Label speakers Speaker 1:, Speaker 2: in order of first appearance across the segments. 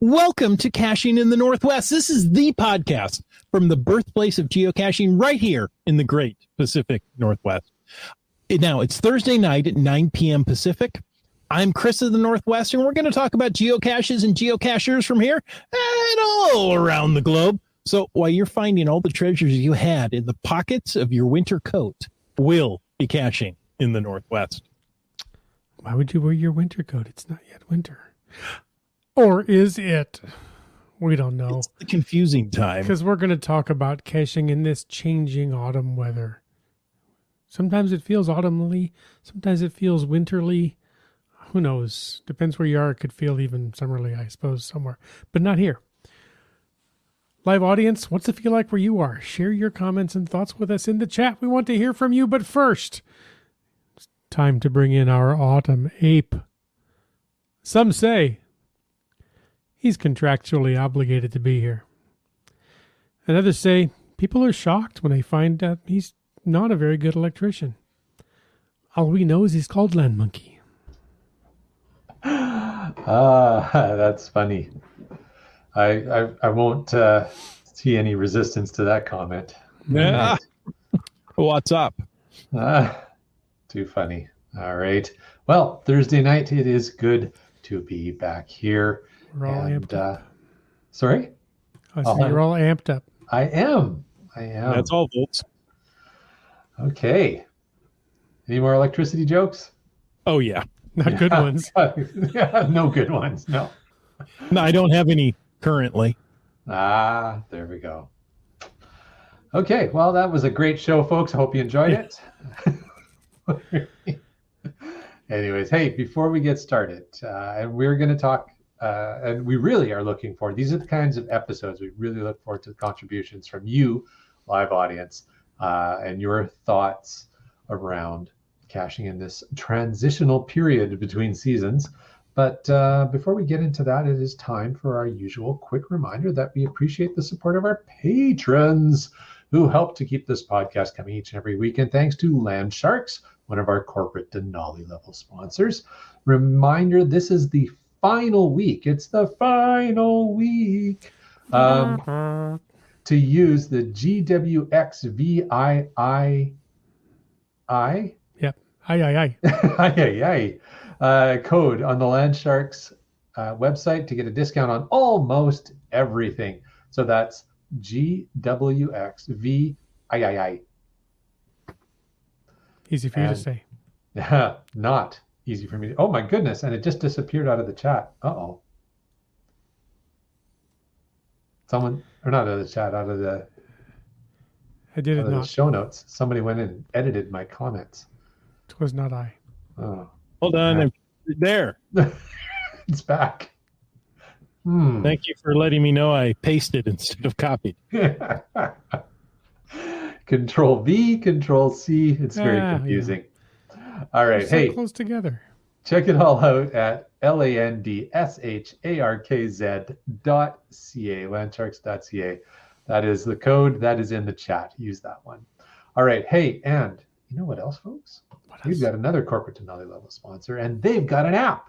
Speaker 1: Welcome to Caching in the Northwest. This is the podcast from the birthplace of geocaching right here in the great Pacific Northwest. Now, it's Thursday night at 9 p.m. Pacific. I'm Chris of the Northwest, and we're going to talk about geocaches and geocachers from here and all around the globe. So while you're finding all the treasures you had in the pockets of your winter coat, we'll be caching in the Northwest.
Speaker 2: Why would you wear your winter coat? It's not yet winter. Or is it? We don't know.
Speaker 1: It's the confusing time.
Speaker 2: Because we're going to talk about caching in this changing autumn weather. Sometimes it feels autumnly. Sometimes it feels winterly. Who knows? Depends where you are. It could feel even summerly, I suppose, somewhere. But not here. Live audience, what's it feel like where you are? Share your comments and thoughts with us in the chat. We want to hear from you. But first, it's time to bring in our autumn ape. Some say he's contractually obligated to be here. And others say people are shocked when they find out he's not a very good electrician. All we know is he's called Land Monkey.
Speaker 3: That's funny. I won't see any resistance to that comment.
Speaker 1: Yeah. What's up?
Speaker 3: Too funny. All right. Well, Thursday night, it is good to be back here.
Speaker 2: We're all amped up.
Speaker 3: Sorry?
Speaker 2: You're all amped up.
Speaker 3: I am.
Speaker 1: That's all, folks.
Speaker 3: Okay. Any more electricity jokes?
Speaker 1: Oh, yeah.
Speaker 2: Not good ones.
Speaker 3: Yeah, no good ones. No.
Speaker 1: No, I don't have any currently.
Speaker 3: There we go. Okay. Well, that was a great show, folks. I hope you enjoyed it. Anyways, hey, before we get started, and we're going to talk, and we really are looking forward. These are the kinds of episodes we really look forward to, the contributions from you, live audience, and your thoughts around caching in this transitional period between seasons. But before we get into that, it is time for our usual quick reminder that we appreciate the support of our patrons who help to keep this podcast coming each and every week. And thanks to Land Sharks, one of our corporate Denali level sponsors. Reminder, this is the final week. It's the final week to use the GWXVII.
Speaker 2: Yep. Aye.
Speaker 3: Code on the Land Sharks website to get a discount on almost everything. So that's GWXVII.
Speaker 2: Easy for you to say.
Speaker 3: Not easy for me to. Oh my goodness! And it just disappeared out of the chat. Uh-oh. Someone, or not out of the chat, out of the.
Speaker 2: I did it not.
Speaker 3: The show notes. Somebody went in and edited my comments.
Speaker 2: It was not I.
Speaker 3: Oh.
Speaker 1: Hold on.
Speaker 3: Yeah.
Speaker 1: There.
Speaker 3: It's back.
Speaker 1: Thank you for letting me know I pasted instead of copied.
Speaker 3: Control V, Control C. It's very confusing. Yeah. All right.
Speaker 2: They're so close together.
Speaker 3: Check it all out at landsharkz.ca, landsharks.ca. That is the code that is in the chat. Use that one. All right. Hey, and you know what else, folks? We've got another corporate Denali level sponsor, and they've got an app.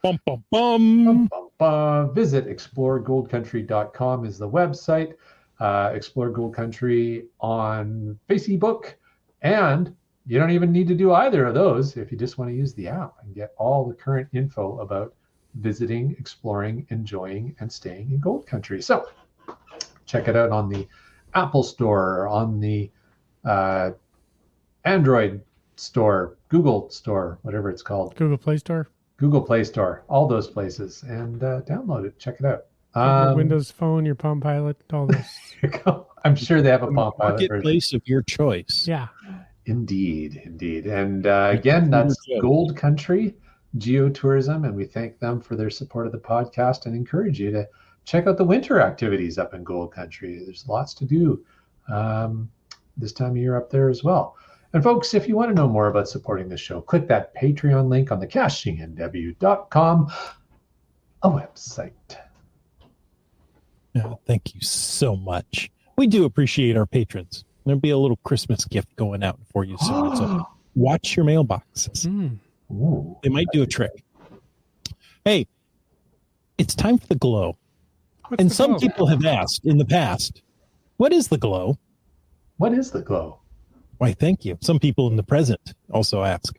Speaker 1: Bum, bum, bum.
Speaker 3: Bum, bum, bum. Visit exploregoldcountry.com is the website. Explore Gold Country on Facebook, and you don't even need to do either of those if you just want to use the app and get all the current info about visiting, exploring, enjoying, and staying in Gold Country. So check it out on the Apple Store, on the Android Store, Google Store, whatever it's called.
Speaker 2: Google Play Store,
Speaker 3: all those places, and download it. Check it out.
Speaker 2: Your Windows Phone, your Palm Pilot, all those.
Speaker 3: I'm sure they have a Palm Pilot
Speaker 1: marketplace of your choice.
Speaker 2: Yeah.
Speaker 3: Indeed. And again, that's Gold Country Geotourism, and we thank them for their support of the podcast and encourage you to check out the winter activities up in Gold Country. There's lots to do this time of year up there as well. And folks, if you want to know more about supporting the show, click that Patreon link on the cachingnw.com, a website.
Speaker 1: Oh, thank you so much. We do appreciate our patrons. There'll be a little Christmas gift going out for you soon. So watch your mailboxes.
Speaker 3: Ooh,
Speaker 1: they might do a trick. Hey, It's time for the glow.
Speaker 2: What's
Speaker 1: And
Speaker 2: the
Speaker 1: some
Speaker 2: glow?
Speaker 1: people have asked in the past, what is the glow?
Speaker 3: What is the glow?
Speaker 1: Why, thank you. Some people in the present also ask.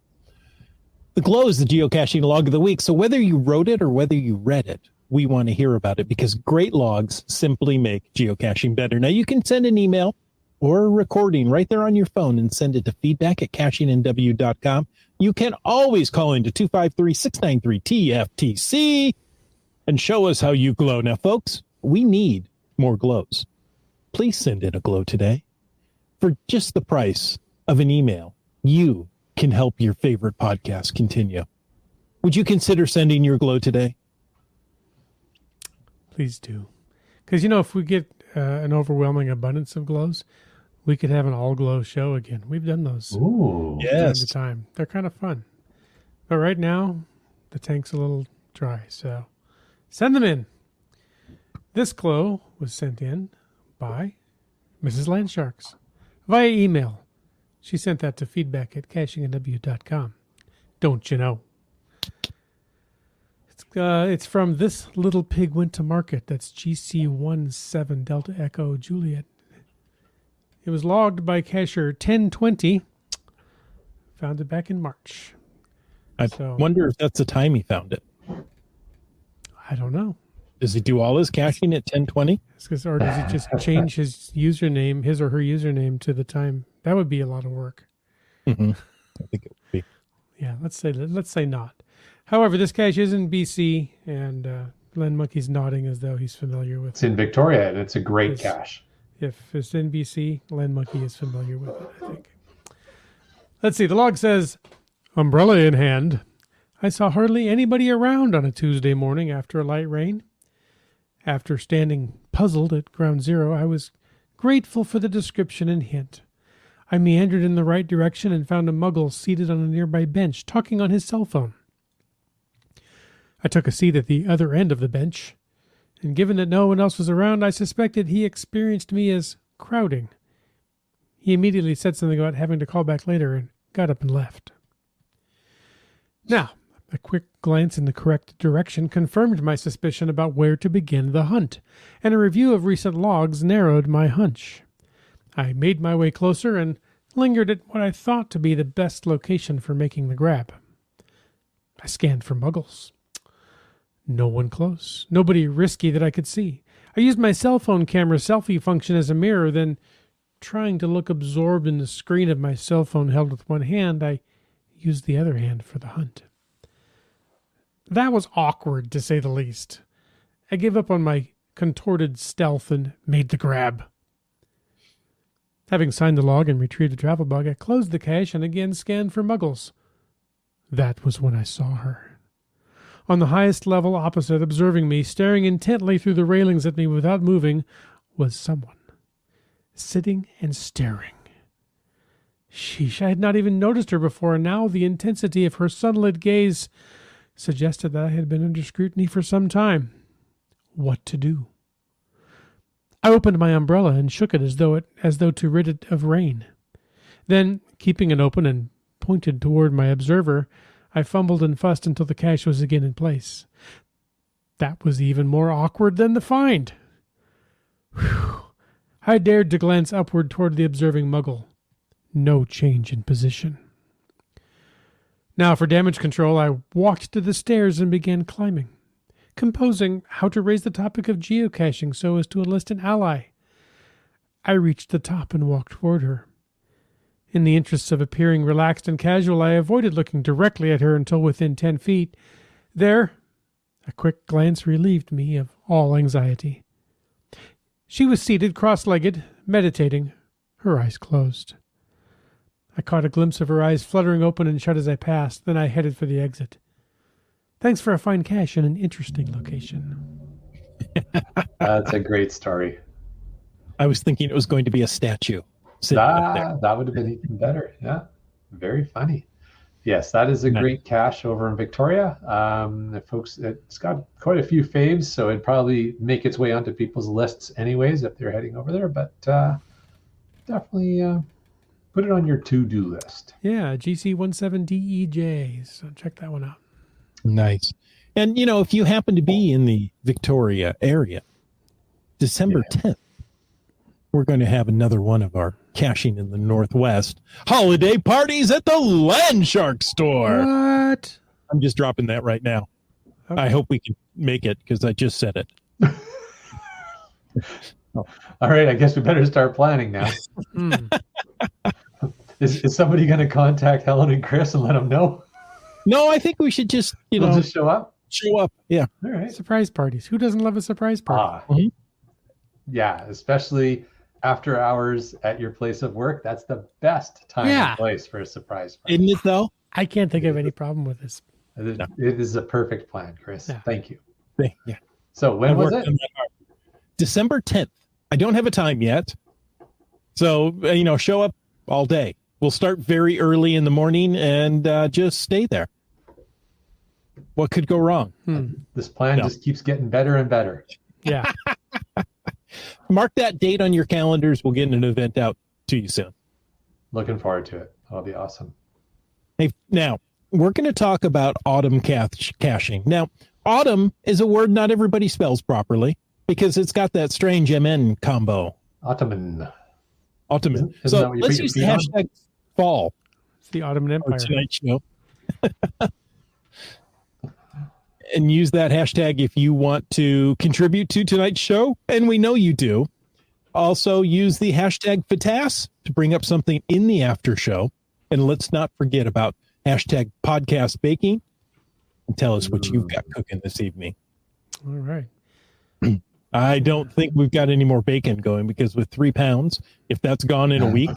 Speaker 1: The glow is the geocaching log of the week. So whether you wrote it or whether you read it, we want to hear about it because great logs simply make geocaching better. Now you can send an email or a recording right there on your phone and send it to feedback@cachingnw.com. You can always call into 253-693-TFTC and show us how you glow. Now, folks, we need more glows. Please send in a glow today. For just the price of an email, you can help your favorite podcast continue. Would you consider sending your glow today?
Speaker 2: Please do. Because, if we get an overwhelming abundance of glows, we could have an all-glow show again. We've done those
Speaker 3: Ooh.
Speaker 2: time to time. They're kind of fun. But right now, the tank's a little dry, so send them in. This glow was sent in by Mrs. Landsharks via email. She sent that to feedback@cachingnw.com. Don't you know? It's from This Little Pig Went to Market. That's GC17 Delta Echo Juliet. It was logged by cacher 1020. Found it back in March.
Speaker 1: I wonder if that's the time he found it.
Speaker 2: I don't know.
Speaker 1: Does he do all his caching at 10:20?
Speaker 2: Or does he just change his username, his or her username, to the time? That would be a lot of work.
Speaker 1: Mm-hmm. I think it would be.
Speaker 2: Yeah, let's say not. However, this cache is in BC, and Len Monkey's nodding as though he's familiar with it.
Speaker 3: It's in Victoria, and it's a great cache.
Speaker 2: If it's in BC, Len Monkey is familiar with it, I think. Let's see. The log says, umbrella in hand. I saw hardly anybody around on a Tuesday morning after a light rain. After standing puzzled at ground zero, I was grateful for the description and hint. I meandered in the right direction and found a muggle seated on a nearby bench, talking on his cell phone. I took a seat at the other end of the bench, and given that no one else was around, I suspected he experienced me as crowding. He immediately said something about having to call back later and got up and left. Now, a quick glance in the correct direction confirmed my suspicion about where to begin the hunt, and a review of recent logs narrowed my hunch. I made my way closer and lingered at what I thought to be the best location for making the grab. I scanned for muggles. No one close. Nobody risky that I could see. I used my cell phone camera selfie function as a mirror, then, trying to look absorbed in the screen of my cell phone held with one hand, I used the other hand for the hunt. That was awkward, to say the least. I gave up on my contorted stealth and made the grab. Having signed the log and retrieved the travel bug, I closed the cache and again scanned for muggles. That was when I saw her. On the highest level opposite, observing me, staring intently through the railings at me without moving, was someone. Sitting and staring. Sheesh, I had not even noticed her before, and now the intensity of her sunlit gaze suggested that I had been under scrutiny for some time. What to do? I opened my umbrella and shook it as though to rid it of rain. Then, keeping it open and pointed toward my observer, I fumbled and fussed until the cache was again in place. That was even more awkward than the find. Whew. I dared to glance upward toward the observing muggle. No change in position. Now, for damage control, I walked to the stairs and began climbing, composing how to raise the topic of geocaching so as to enlist an ally. I reached the top and walked toward her. In the interests of appearing relaxed and casual, I avoided looking directly at her until within 10 feet. There, a quick glance relieved me of all anxiety. She was seated cross-legged, meditating, her eyes closed. I caught a glimpse of her eyes fluttering open and shut as I passed, then I headed for the exit. Thanks for a fine cache in an interesting location.
Speaker 3: That's a great story.
Speaker 1: I was thinking it was going to be a statue.
Speaker 3: That would have been even better. Yeah, very funny. Yes, that is a great cache over in Victoria. Folks, it's got quite a few faves, so it'd probably make its way onto people's lists anyways if they're heading over there. But definitely put it on your to-do list.
Speaker 2: Yeah, GC17DEJ. So check that one out.
Speaker 1: Nice. And, if you happen to be in the Victoria area, December 10th, we're going to have another one of our Caching in the Northwest holiday parties at the Land Shark store.
Speaker 2: What?
Speaker 1: I'm just dropping that right now.
Speaker 2: Okay.
Speaker 1: I hope we can make it because I just said it.
Speaker 3: All right, I guess we better start planning now. Is somebody going to contact Helen and Chris and let them know?
Speaker 1: No, I think we should just,
Speaker 3: We'll just show up.
Speaker 1: show up. Yeah.
Speaker 3: All right.
Speaker 2: Surprise parties. Who doesn't love a surprise party?
Speaker 3: Yeah, especially after hours at your place of work. That's the best time and place for a surprise party.
Speaker 1: Isn't it, though?
Speaker 2: I can't think of any problem with this.
Speaker 3: It is a perfect plan, Chris.
Speaker 2: Yeah.
Speaker 3: Thank you.
Speaker 1: Yeah.
Speaker 3: So when was it?
Speaker 1: December 10th. I don't have a time yet. So, show up all day. We'll start very early in the morning and just stay there. What could go wrong?
Speaker 3: This plan just keeps getting better and better.
Speaker 2: Yeah.
Speaker 1: Mark that date on your calendars. We'll get an event out to you soon.
Speaker 3: Looking forward to it. That'll be awesome.
Speaker 1: Hey, now, we're going to talk about autumn caching. Now, autumn is a word not everybody spells properly because it's got that strange MN combo.
Speaker 3: Ottoman.
Speaker 1: Autumn.
Speaker 3: Isn't
Speaker 1: So let's use the hashtag fall.
Speaker 2: It's the Ottoman
Speaker 1: Or
Speaker 2: Empire.
Speaker 1: tonight's show. And use that hashtag if you want to contribute to tonight's show, and we know you do. Also use the hashtag FATAS to bring up something in the after show. And let's not forget about hashtag podcast baking and tell us what you've got cooking this evening.
Speaker 2: All right.
Speaker 1: I don't think we've got any more bacon going because with 3 pounds, if that's gone in a week,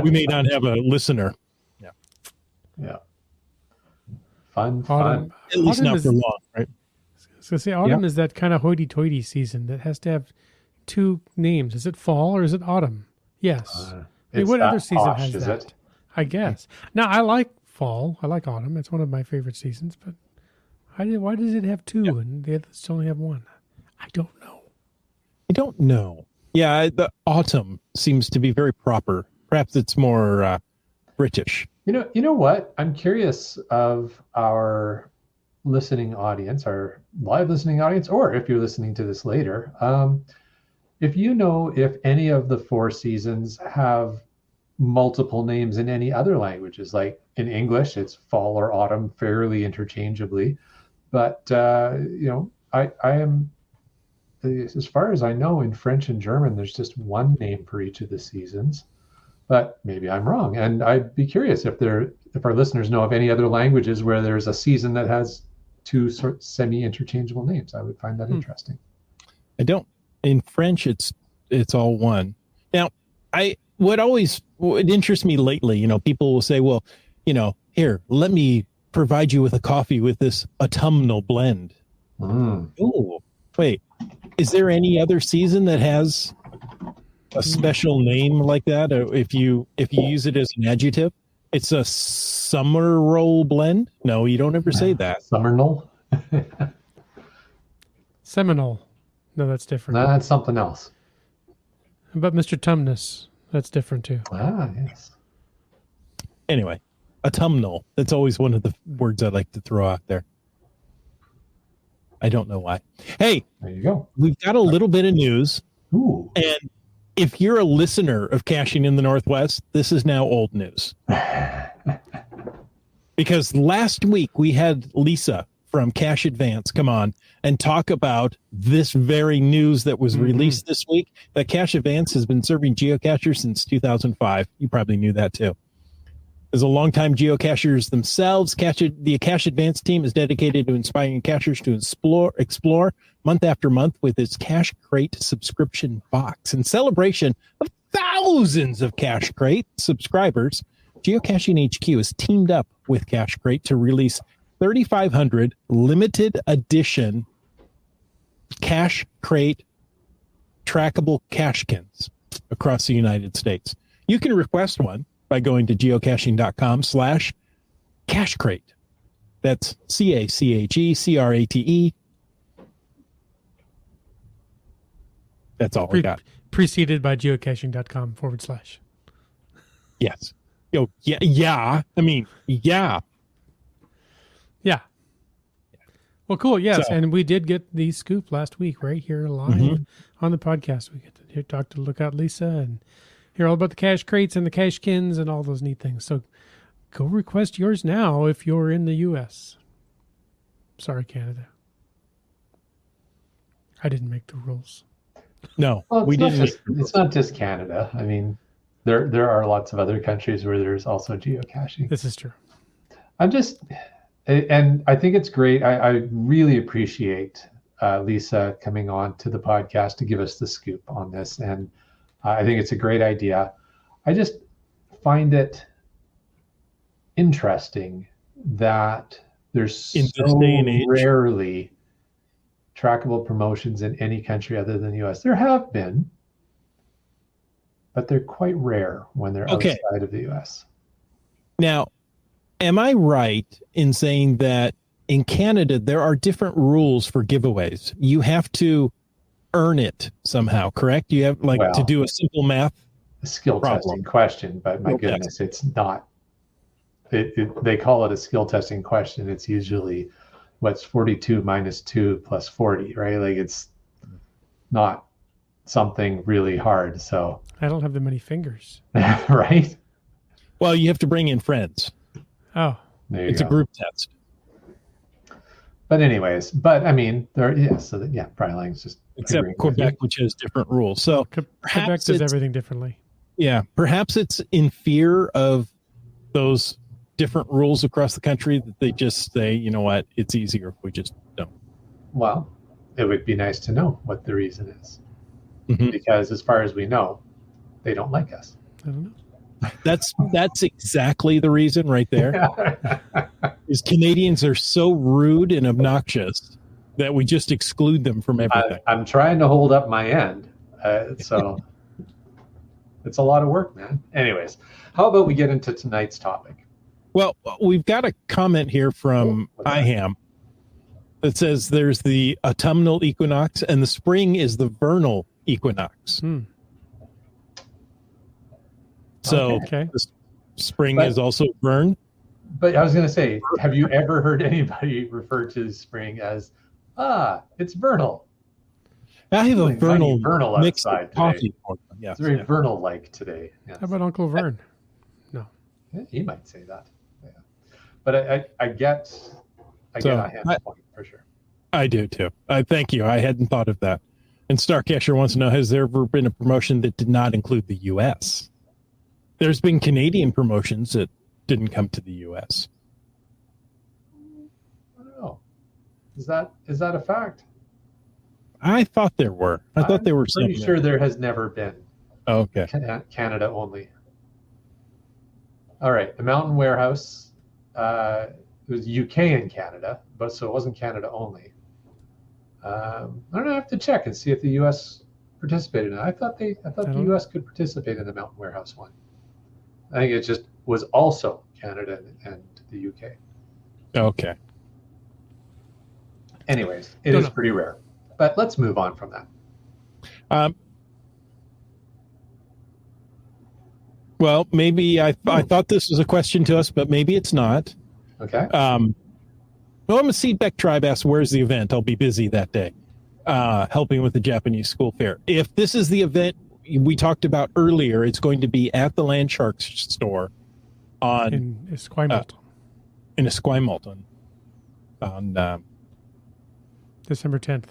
Speaker 1: we may not have a listener.
Speaker 3: Yeah. Fun.
Speaker 1: At least not for long, right?
Speaker 2: So say autumn is that kind of hoity-toity season that has to have 2 names. Is it fall or is it autumn? Yes. Hey, what other season has that?
Speaker 3: It?
Speaker 2: I guess. Now, I like fall. I like autumn. It's one of my favorite seasons. But why does it have 2 and the others only have 1? I don't know.
Speaker 1: I don't know. Yeah, the autumn seems to be very proper. Perhaps it's more British.
Speaker 3: You know what? I'm curious of our listening audience, our live listening audience, or if you're listening to this later, if you know if any of the 4 seasons have multiple names in any other languages, like in English, it's fall or autumn fairly interchangeably. But, I am, as far as I know, in French and German, there's just 1 name for each of the seasons. But maybe I'm wrong. And I'd be curious if our listeners know of any other languages where there's a season that has 2 sort of semi-interchangeable names. I would find that interesting.
Speaker 1: I don't. In French, it's all 1. Now, what interests me lately, people will say, well, here, let me provide you with a coffee with this autumnal blend. Oh, wait, is there any other season that has a special name like that? Or if you use it as an adjective, it's a summer roll blend. No, you don't ever say that.
Speaker 3: Summernull?
Speaker 2: Seminole. No, that's different.
Speaker 3: No, that's something else.
Speaker 2: But Mr. Tumnus, that's different too.
Speaker 3: Ah, yes.
Speaker 1: Anyway, autumnal. That's always one of the words I like to throw out there. I don't know why. Hey,
Speaker 3: there you go.
Speaker 1: We've got a little bit of news.
Speaker 3: Ooh.
Speaker 1: And if you're a listener of Caching in the Northwest, this is now old news. Because last week we had Lisa from Cache Advance come on and talk about this very news that was released this week, that Cache Advance has been serving geocachers since 2005. You probably knew that too. As a longtime geocachers themselves, the Cache Advance team is dedicated to inspiring cachers to explore month after month with its Cache Crate subscription box. In celebration of thousands of Cache Crate subscribers, Geocaching HQ has teamed up with Cache Crate to release 3,500 limited edition Cache Crate trackable cachekins across the United States. You can request one by going to geocaching.com/cachecrate. That's CACHECRATE. That's all I got.
Speaker 2: Preceded by geocaching.com /.
Speaker 1: Yes. Yeah. I mean, yeah.
Speaker 2: Yeah. Well, cool. Yes,
Speaker 1: So-
Speaker 2: and we did get the scoop last week right here live on the podcast. We get to hear, talk to Lookout Lisa and hear all about the cache crates and the cache kins and all those neat things. So go request yours now if you're in the U.S. Sorry, Canada. I didn't make the rules.
Speaker 1: No,
Speaker 3: Well,
Speaker 1: we didn't.
Speaker 3: It's not just Canada. I mean, there are lots of other countries where there's also geocaching.
Speaker 2: This is true.
Speaker 3: And I think it's great. I really appreciate Lisa coming on to the podcast to give us the scoop on this. And I think it's a great idea. I just find it interesting that there's
Speaker 1: In this
Speaker 3: so
Speaker 1: day and age.
Speaker 3: rarely trackable promotions in any country other than the US. There have been, but they're quite rare when they're
Speaker 1: Okay.
Speaker 3: outside of the US.
Speaker 1: Now, am I right in saying that in Canada, there are different rules for giveaways? You have to earn it somehow, correct? You have to
Speaker 3: Well,
Speaker 1: do a simple math.
Speaker 3: A skill
Speaker 1: Problem.
Speaker 3: testing question, but my
Speaker 1: Skill
Speaker 3: goodness, it's not. They call it a skill testing question. It's usually what's 42 minus 2 plus 40, right? Like it's not something really hard. So,
Speaker 2: I don't have that many fingers.
Speaker 3: right?
Speaker 1: Well, you have to bring in friends.
Speaker 2: Oh,
Speaker 3: There you
Speaker 1: It's
Speaker 3: go.
Speaker 1: a group test.
Speaker 3: But anyways, I mean, Brian Lang's just
Speaker 1: Except
Speaker 3: agreeing with
Speaker 1: Quebec,
Speaker 3: you.
Speaker 1: which has different rules. So
Speaker 2: Quebec
Speaker 1: perhaps
Speaker 2: does
Speaker 1: it's,
Speaker 2: everything differently.
Speaker 1: yeah, perhaps it's in fear of those different rules across the country that they just say, you know what, it's easier if we just don't.
Speaker 3: Well, it would be nice to know what the reason is,
Speaker 1: Mhm.
Speaker 3: because as far as we know, they don't like us.
Speaker 2: I don't know.
Speaker 1: That's exactly the reason right there. Is Canadians are so rude and obnoxious that we just exclude them from everything.
Speaker 3: I'm trying to hold up my end, so it's a lot of work, man. Anyways, how about we get into tonight's topic?
Speaker 1: Well, we've got a comment here from
Speaker 3: What's that?
Speaker 1: IHAM that says there's the autumnal equinox and the spring is the vernal equinox. So
Speaker 2: Okay.
Speaker 1: the spring
Speaker 3: But-
Speaker 1: is also vern.
Speaker 3: But I was going to say, have you ever heard anybody refer to spring as, it's vernal?
Speaker 1: I have a
Speaker 3: Feeling mighty
Speaker 1: vernal,
Speaker 3: vernal
Speaker 1: mix
Speaker 3: outside
Speaker 1: of coffee.
Speaker 3: today.
Speaker 1: For them. Yes,
Speaker 3: It's very
Speaker 1: yeah.
Speaker 3: vernal-like today. Yes.
Speaker 2: How about Uncle Vern?
Speaker 3: Yeah, he might say that. Yeah. But I get
Speaker 1: So,
Speaker 3: IHAM's point for sure.
Speaker 1: I do too. Thank you. I hadn't thought of that. And Starcasher wants to know, has there ever been a promotion that did not include the U.S.? There's been Canadian promotions that didn't come to the U.S.
Speaker 3: I don't know. Is that a fact?
Speaker 1: I thought there were. I thought there were
Speaker 3: I'm pretty
Speaker 1: some.
Speaker 3: sure there has never been.
Speaker 1: Okay.
Speaker 3: Canada only. All right, the Mountain Warehouse. It was UK and Canada, but so it wasn't Canada only. I don't know. I have to check and see if the US participated in it. I thought the
Speaker 2: don't-
Speaker 3: US could participate in the Mountain Warehouse one. I think it just was also Canada and the UK.
Speaker 1: Okay.
Speaker 3: Anyways, it
Speaker 2: Don't
Speaker 3: is
Speaker 2: know.
Speaker 3: pretty rare. But let's move on from that.
Speaker 1: Well, maybe I thought this was a question to us, but maybe it's not.
Speaker 3: Okay.
Speaker 1: Well, I'm a Seedback Tribe asks, where's the event? I'll be busy that day, helping with the Japanese school fair. If this is the event we talked about earlier, it's going to be at the Land Sharks store on
Speaker 2: In Esquimalt,
Speaker 1: in Esquimalt on
Speaker 2: December 10th,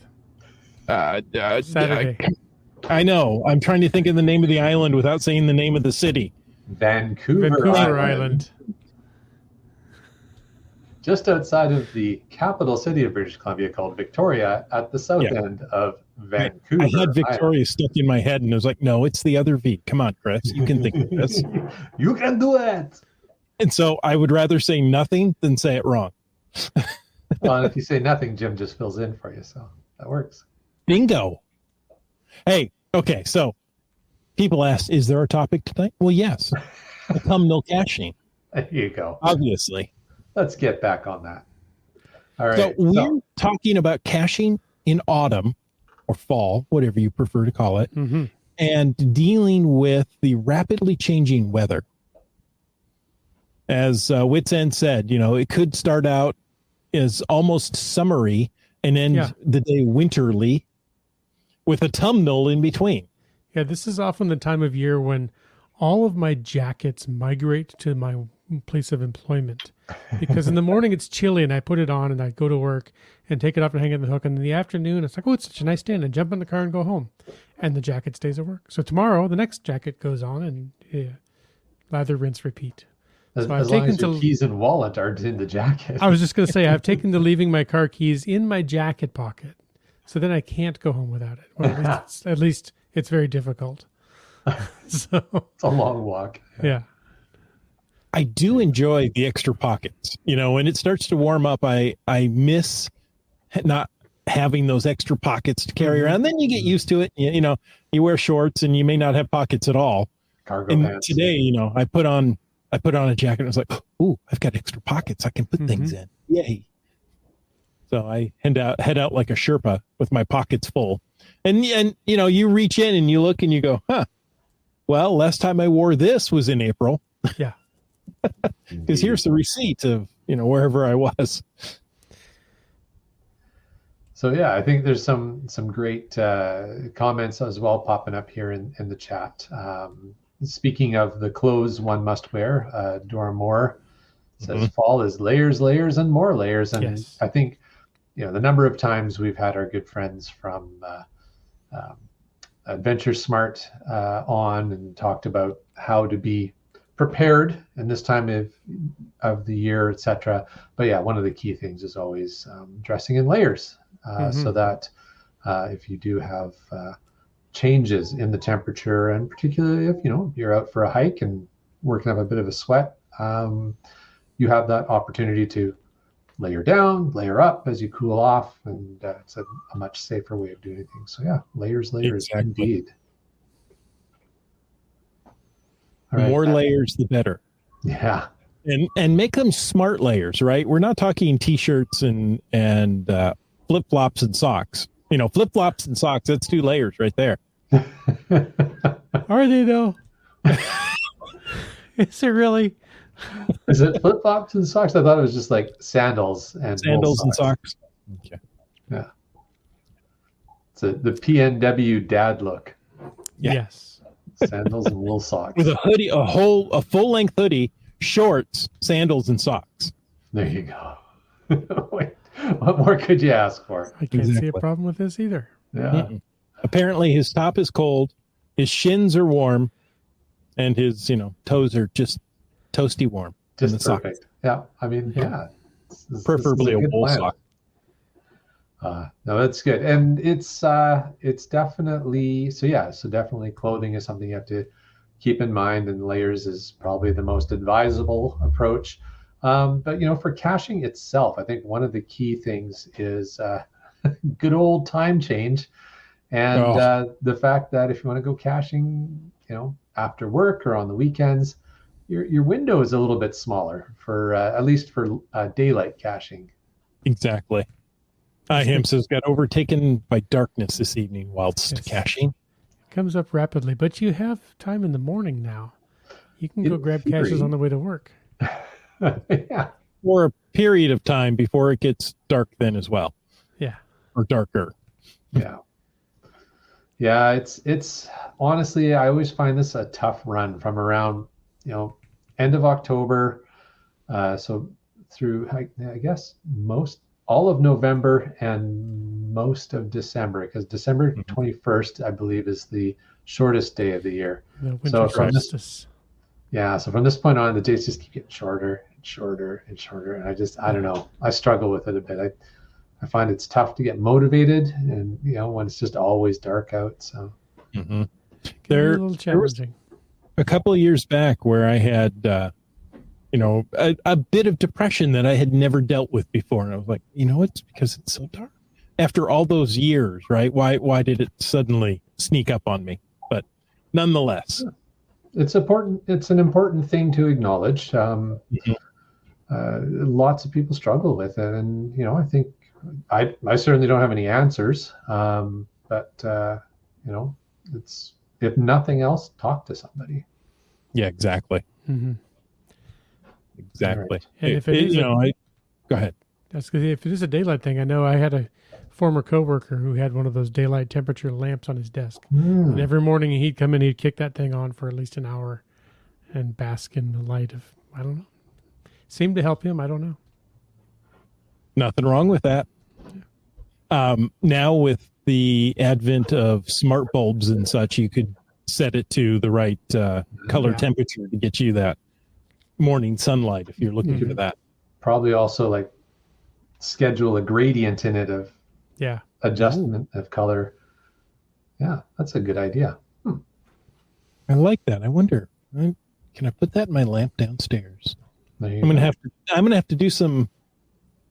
Speaker 1: Saturday.
Speaker 2: Saturday.
Speaker 1: I know. I'm trying to think of the name of the island without saying the name of the city.
Speaker 3: Vancouver
Speaker 2: Island.
Speaker 3: Just outside of the capital city of British Columbia called Victoria at the south
Speaker 1: Yeah.
Speaker 3: end of Vancouver.
Speaker 1: I had Victoria stuck in my head and I was like, no, it's the other V. Come on, Chris. You can think of this.
Speaker 3: You can do it.
Speaker 1: And so I would rather say nothing than say it wrong.
Speaker 3: Well, if you say nothing, Jim just fills in for you. So that works.
Speaker 1: Bingo. Hey, okay. So people asked, is there a topic tonight? Well, yes. Autumnal caching,
Speaker 3: There you go.
Speaker 1: obviously.
Speaker 3: Let's get back on that. All right.
Speaker 1: So we're talking about caching in autumn or fall, whatever you prefer to call it,
Speaker 2: Mm-hmm.
Speaker 1: and dealing with the rapidly changing weather. As Wits End said, it could start out is almost summery and end
Speaker 2: Yeah.
Speaker 1: the day winterly with a autumnal in between.
Speaker 2: Yeah, this is often the time of year when all of my jackets migrate to my place of employment. Because in the morning it's chilly and I put it on and I go to work and take it off and hang it on the hook. And in the afternoon, it's like, oh, it's such a nice day. And I jump in the car and go home. And the jacket stays at work. So tomorrow, the next jacket goes on and lather, rinse, repeat.
Speaker 3: As
Speaker 2: So I've
Speaker 3: long as
Speaker 2: taken
Speaker 3: your keys and wallet aren't in the jacket.
Speaker 2: I was just going to say, I've taken to leaving my car keys in my jacket pocket. So then I can't go home without it. Or at least it's very difficult. So
Speaker 3: It's a long walk.
Speaker 2: yeah.
Speaker 1: I do enjoy the extra pockets. When it starts to warm up, I miss not having those extra pockets to carry around. Then you get used to it. You wear shorts and you may not have pockets at all.
Speaker 3: Cargo
Speaker 1: And
Speaker 3: pants.
Speaker 1: today, I put on a jacket and I was like, "Ooh, I've got extra pockets. I can put things in. Yay." So I head out like a Sherpa with my pockets full. And you reach in and you look and you go, "Huh. Well, last time I wore this was in April."
Speaker 2: Yeah.
Speaker 1: Because here's the receipt of, wherever I was.
Speaker 3: So yeah, I think there's some great comments as well popping up here in the chat. Speaking of the clothes one must wear, Dora Moore says fall is layers, layers, and more layers. And
Speaker 2: Yes.
Speaker 3: I think, the number of times we've had our good friends from Adventure Smart on and talked about how to be prepared in this time of the year, etc. But yeah, one of the key things is always dressing in layers, so that if you do have changes in the temperature, and particularly if you're out for a hike and working up a bit of a sweat, you have that opportunity to layer down, layer up as you cool off, and it's a much safer way of doing things. So yeah, layers,
Speaker 1: Exactly.
Speaker 3: indeed. All
Speaker 1: The
Speaker 3: right.
Speaker 1: more layers, the better.
Speaker 3: Yeah.
Speaker 1: And make them smart layers, right? We're not talking t-shirts and flip-flops and socks. Flip-flops and socks, that's 2 layers right there.
Speaker 2: Are they though? Is it really?
Speaker 3: Is it flip-flops and socks? I thought it was just like sandals and wool
Speaker 1: And socks. Okay.
Speaker 3: Yeah. It's the PNW dad look.
Speaker 1: Yeah.
Speaker 2: Yes.
Speaker 3: Sandals and wool socks.
Speaker 1: With a hoodie, a full-length hoodie, shorts, sandals, and socks.
Speaker 3: There you go. Wait, what more could you ask for?
Speaker 2: I can't see
Speaker 1: Exactly.
Speaker 2: a problem with this either.
Speaker 3: Yeah.
Speaker 1: Apparently his top is cold, his shins are warm, and his, toes are just toasty warm. in
Speaker 3: Just
Speaker 1: the sock.
Speaker 3: perfect. Yeah. I mean, yeah.
Speaker 1: Preferably a
Speaker 3: good
Speaker 1: wool
Speaker 3: plan.
Speaker 1: sock.
Speaker 3: No, that's good. And it's definitely, so definitely clothing is something you have to keep in mind, and layers is probably the most advisable approach. But for caching itself, I think one of the key things is good old time change, and the fact that if you want to go caching, after work or on the weekends, your window is a little bit smaller for at least for daylight caching.
Speaker 1: Exactly. Himsa's got overtaken by darkness this evening whilst
Speaker 2: Yes.
Speaker 1: caching.
Speaker 2: Comes up rapidly, but you have time in the morning now. You can go
Speaker 3: In
Speaker 2: grab
Speaker 3: theory.
Speaker 2: caches on the way to work.
Speaker 3: Yeah.
Speaker 1: For a period of time before it gets dark then as well.
Speaker 2: Yeah.
Speaker 1: Or darker.
Speaker 3: Yeah. Yeah, it's honestly, I always find this a tough run from around, end of October, so through, I guess, all of November and most of December, because December 21st, I believe, is the shortest day of the year.
Speaker 2: The winter
Speaker 3: So from this-
Speaker 2: solstice.
Speaker 3: Yeah, so from this point on, the days just keep getting shorter and shorter and shorter, and I don't know, I struggle with it a bit. I find it's tough to get motivated, and when it's just always dark out. So
Speaker 1: Mm-hmm.
Speaker 2: Can be a little
Speaker 1: There was
Speaker 2: challenging.
Speaker 1: a couple of years back where I had, a bit of depression that I had never dealt with before. And I was like, it's because it's so dark. After all those years, right? Why did it suddenly sneak up on me? But nonetheless.
Speaker 3: it's important. It's an important thing to acknowledge. Lots of people struggle with it, and I think I certainly don't have any answers. But it's, if nothing else, talk to somebody.
Speaker 1: Yeah, exactly.
Speaker 2: Mm-hmm.
Speaker 1: Exactly.
Speaker 2: And if it is
Speaker 1: go ahead.
Speaker 2: That's because if it is a daylight thing, I know I had a former coworker who had one of those daylight temperature lamps on his desk. And every morning he'd come in, he'd kick that thing on for at least an hour and bask in the light of, I don't know. Seemed to help him. I don't know.
Speaker 1: Nothing wrong with that. Now with the advent of smart bulbs and such, you could set it to the right color temperature to get you that morning sunlight if you're looking for that.
Speaker 3: Probably also like schedule a gradient in it of adjustment of color. Yeah, that's a good idea.
Speaker 1: I like that. I wonder, can I put that in my lamp downstairs? I'm gonna have to do some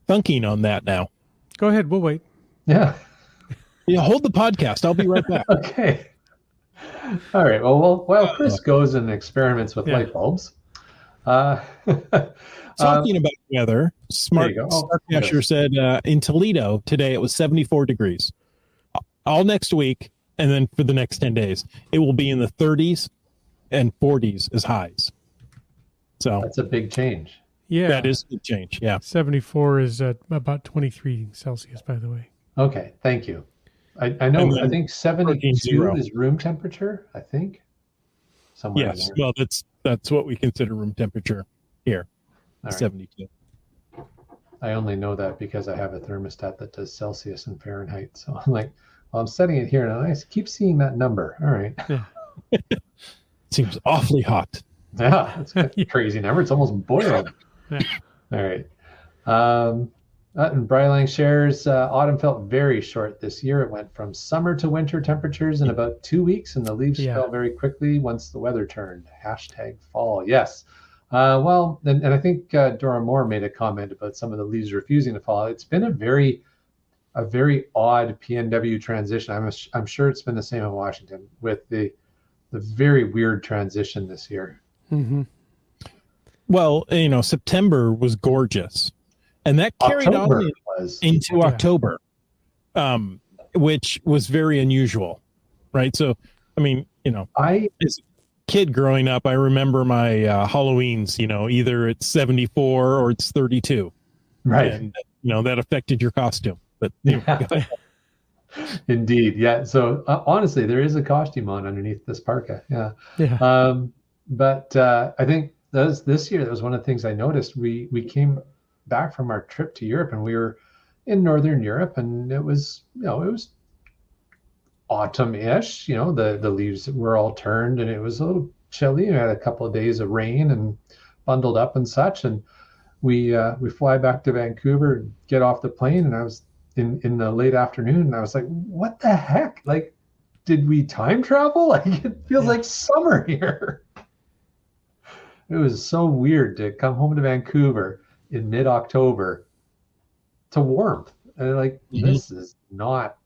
Speaker 1: thunking on that now.
Speaker 2: Go ahead, we'll wait.
Speaker 3: Yeah.
Speaker 1: Yeah, hold the podcast. I'll be right back.
Speaker 3: Okay. All right. Well, while Chris goes and experiments with light bulbs.
Speaker 1: Talking about weather, Smartcacher said in Toledo today it was 74 degrees. All next week, and then for the next 10 days, it will be in the 30s and 40s as highs. So
Speaker 3: that's a big change.
Speaker 2: Yeah.
Speaker 1: That is a big change. Yeah.
Speaker 2: 74 is at about 23 Celsius, by the way.
Speaker 3: Okay. Thank you. I know. I think 72 is room temperature. I think. Somewhere.
Speaker 1: Yes. Well, that's what we consider room temperature here.
Speaker 3: All
Speaker 1: 72.
Speaker 3: Right. I only know that because I have a thermostat that does Celsius and Fahrenheit. So I'm like, well, I'm setting it here, and I keep seeing that number. All right.
Speaker 1: Yeah. Seems awfully hot.
Speaker 3: Yeah, it's a crazy number. It's almost boiling.
Speaker 2: Yeah.
Speaker 3: All right. And Brylang shares, autumn felt very short this year. It went from summer to winter temperatures in about 2 weeks, and the leaves fell very quickly once the weather turned. #fall. Yes. Well, and I think Dora Moore made a comment about some of the leaves refusing to fall. It's been a very odd PNW transition. I'm sure it's been the same in Washington with the very weird transition this year.
Speaker 2: Mm-hmm.
Speaker 1: Well, September was gorgeous, and that carried on into October, which was very unusual, right? So, I mean, as a kid growing up, I remember my Halloweens, either it's 74 or it's 32.
Speaker 3: Right.
Speaker 1: And, that affected your costume. But
Speaker 3: Indeed. Yeah. So honestly, there is a costume on underneath this parka. Yeah.
Speaker 2: Yeah.
Speaker 3: But I think this year, that was one of the things I noticed. We came back from our trip to Europe, and we were in Northern Europe, and it was autumn-ish. The leaves were all turned, and it was a little chilly. We had a couple of days of rain and bundled up and such. And we fly back to Vancouver and get off the plane, and I was in the late afternoon, and I was like, what the heck? Like, did we time travel? Like, it feels like summer here. It was so weird to come home to Vancouver in mid-October to warmth. And this is not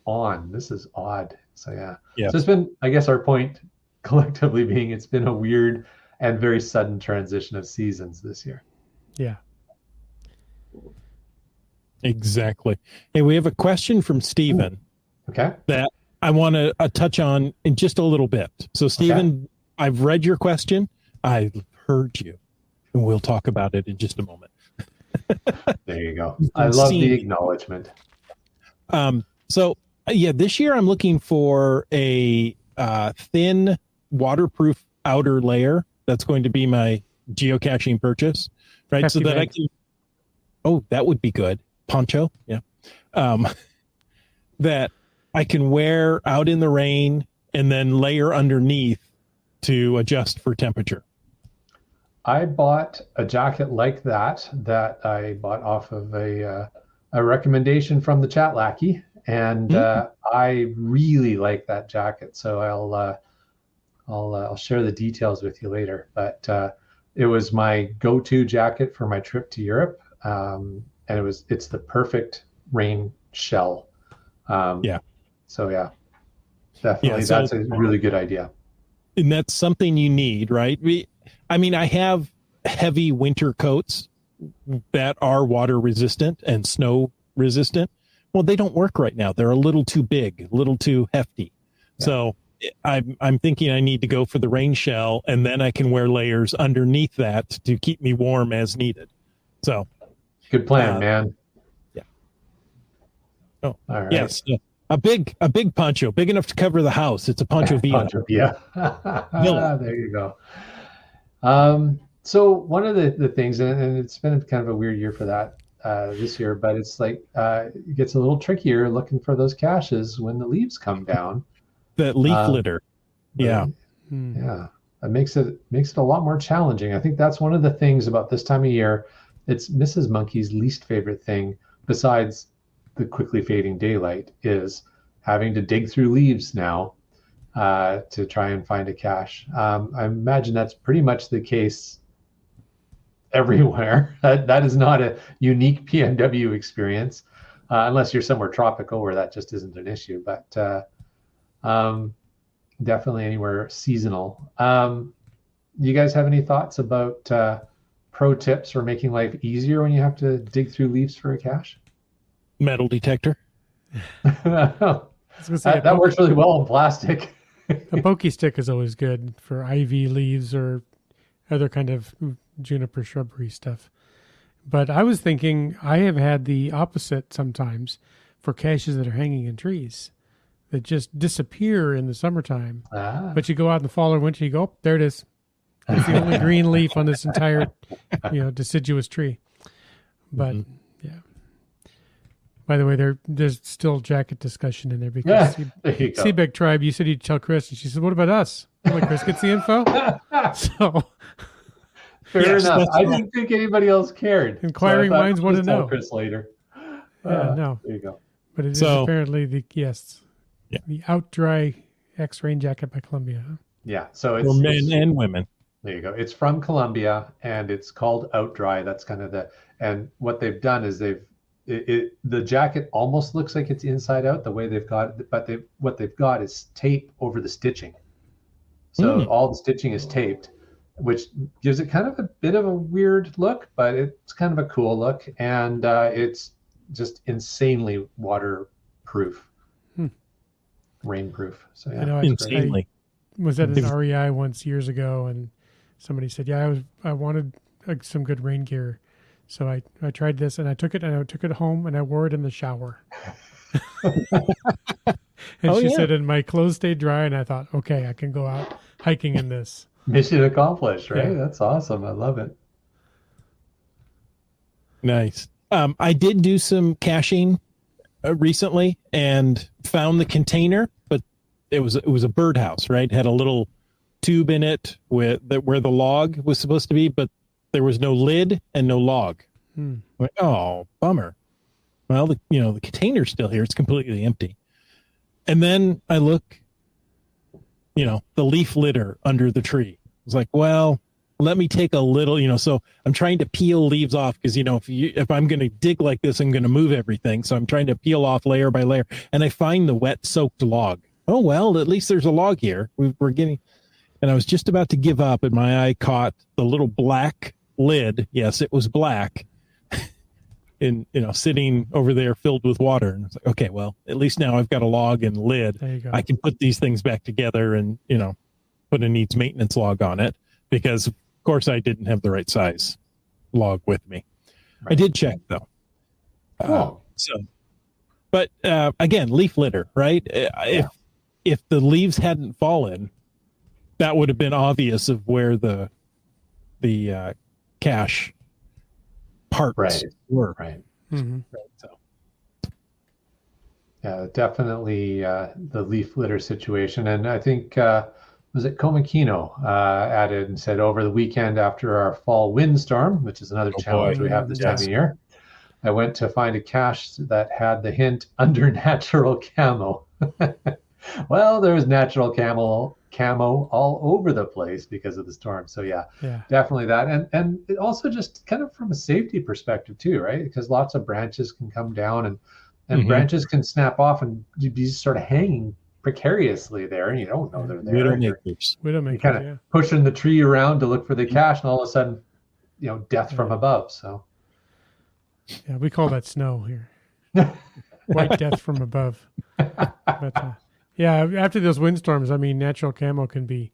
Speaker 3: on. This is odd. So, yeah. So it's been, I guess our point collectively being it's been a weird and very sudden transition of seasons this year.
Speaker 2: Yeah.
Speaker 1: Exactly. Hey, we have a question from Stephen.
Speaker 3: Okay.
Speaker 1: That I want to touch on in just a little bit. So, Stephen, I've read your question. I've heard you, and we'll talk about it in just a moment.
Speaker 3: There you go. I love the acknowledgement.
Speaker 1: This year I'm looking for a thin waterproof outer layer. That's going to be my geocaching purchase, right?
Speaker 2: Hefty
Speaker 1: so that
Speaker 2: bag.
Speaker 1: I can. Oh, that would be good. Poncho, yeah. That I can wear out in the rain and then layer underneath to adjust for temperature.
Speaker 3: I bought a jacket like that I bought off of a recommendation from the chat lackey, and I really like that jacket. So I'll share the details with you later. But it was my go-to jacket for my trip to Europe, and it's the perfect rain shell. So definitely that's a really good idea.
Speaker 1: And that's something you need, right? I have heavy winter coats that are water resistant and snow resistant. Well, they don't work right now. They're a little too big, a little too hefty. Yeah. So I'm thinking I need to go for the rain shell, and then I can wear layers underneath that to keep me warm as needed. So
Speaker 3: Good plan,
Speaker 1: Uh,
Speaker 3: man.
Speaker 1: yeah. Oh,
Speaker 3: All right.
Speaker 1: yes. A big poncho, big enough to cover the house. It's a poncho villa.
Speaker 3: Poncho, yeah.
Speaker 1: Villa.
Speaker 3: There you go. So one of the things, and it's been kind of a weird year for that this year, but it's like it gets a little trickier looking for those caches when the leaves come down.
Speaker 1: The leaf litter. Yeah.
Speaker 3: Yeah. It makes it a lot more challenging. I think that's one of the things about this time of year. It's Mrs. Monkey's least favorite thing, besides the quickly fading daylight, is having to dig through leaves now to try and find a cache. I imagine that's pretty much the case everywhere. That is not a unique PNW experience, unless you're somewhere tropical where that just isn't an issue. But definitely anywhere seasonal. You guys have any thoughts about pro tips for making life easier when you have to dig through leaves for a cache?
Speaker 1: Metal detector.
Speaker 3: That works really well in plastic.
Speaker 2: A pokey stick is always good for ivy leaves or other kind of juniper shrubbery stuff. But I was thinking, I have had the opposite sometimes for caches that are hanging in trees that just disappear in the summertime. But you go out in the fall or winter, you go, oh, there it is. It's the only green leaf on this entire, deciduous tree. But yeah. By the way, there's still jacket discussion in there because Seabeg Tribe, you said you'd tell Chris, and she said, "What about us?" I'm like, Chris gets the info. So
Speaker 3: fair enough. I didn't think anybody else cared.
Speaker 2: Inquiring minds want to know.
Speaker 3: Chris later.
Speaker 2: No.
Speaker 3: There you go.
Speaker 2: But it is apparently the OutDry X Rain Jacket by Columbia. Huh?
Speaker 3: Yeah. So it's
Speaker 1: for men and women.
Speaker 3: There you go. It's from Columbia and it's called OutDry. That's kind of and what they've done is the jacket almost looks like it's inside out the way they've got it, but what they've got is tape over the stitching. So all the stitching is taped, which gives it kind of a bit of a weird look, but it's kind of a cool look, and it's just insanely waterproof, rainproof. So yeah,
Speaker 1: insanely.
Speaker 2: I was at an REI once years ago, and somebody said, I wanted some good rain gear. So I tried this and I took it home and I wore it in the shower. And she said, and my clothes stayed dry. And I thought, okay, I can go out hiking in this.
Speaker 3: Mission accomplished, right?
Speaker 2: Yeah.
Speaker 3: That's awesome. I love it.
Speaker 1: Nice. I did do some caching recently and found the container, but it was a birdhouse, right? It had a little tube in it where the log was supposed to be, but there was no lid and no log. Like, oh, bummer. Well, the container's still here. It's completely empty. And then I look, the leaf litter under the tree. I was like, well, let me take a little, so I'm trying to peel leaves off because, if I'm going to dig like this, I'm going to move everything. So I'm trying to peel off layer by layer. And I find the wet soaked log. Oh, well, at least there's a log here. We're getting, and I was just about to give up and my eye caught the little black lid. Yes, it was black. In sitting over there filled with water, and it's like, okay, well, at least now I've got a log and lid.
Speaker 2: There you go.
Speaker 1: I can put these things back together and put a needs maintenance log on it, because of course I didn't have the right size log with me. Right. I did check though. But again, leaf litter, right? If the leaves hadn't fallen, that would have been obvious of where the cache parts were.
Speaker 3: Right.
Speaker 2: Mm-hmm.
Speaker 1: So.
Speaker 3: Yeah, definitely the leaf litter situation. And I think, was it Komakino added and said over the weekend after our fall windstorm, which is another challenge we have this time of year, I went to find a cache that had the hint under natural camo. Well, there was natural camo all over the place because of the storm. So yeah, definitely that. And it also just kind of from a safety perspective too, right? Because lots of branches can come down and branches can snap off and you'd be sort of hanging precariously there and you don't know they're there.
Speaker 2: Widowmakers,
Speaker 3: you're kind of pushing the tree around to look for the cache and all of a sudden, death from above. So
Speaker 2: yeah, we call that snow here. White death from above. But, yeah, after those windstorms, natural camo can be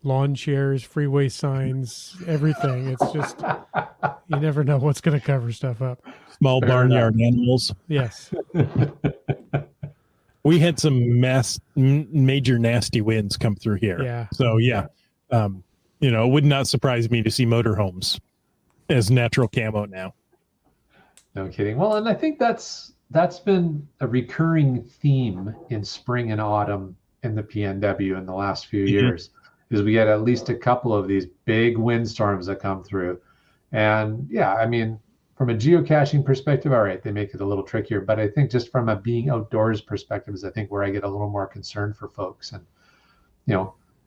Speaker 2: lawn chairs, freeway signs, everything. It's just, you never know what's going to cover stuff up.
Speaker 1: Small
Speaker 3: Fair
Speaker 1: barnyard animals.
Speaker 2: Yes.
Speaker 1: We had some major nasty winds come through here.
Speaker 2: Yeah.
Speaker 1: So it would not surprise me to see motorhomes as natural camo now.
Speaker 3: No kidding. Well, and I think that's been a recurring theme in spring and autumn in the PNW in the last few years, is we get at least a couple of these big windstorms that come through. And yeah, I mean, from a geocaching perspective, all right, they make it a little trickier. But I think just from a being outdoors perspective is I think where I get a little more concerned for folks. And,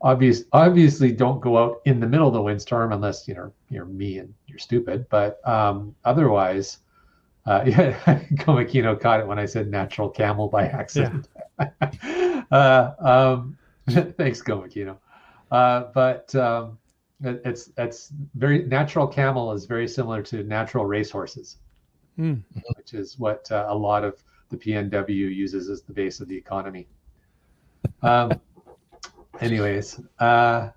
Speaker 3: obviously don't go out in the middle of the windstorm unless, you're me and you're stupid. But otherwise, Komakino caught it when I said natural camel by accident. Yeah. Thanks, Komakino. But it's very natural camel is very similar to natural racehorses, which is what a lot of the PNW uses as the base of the economy. Anyways, I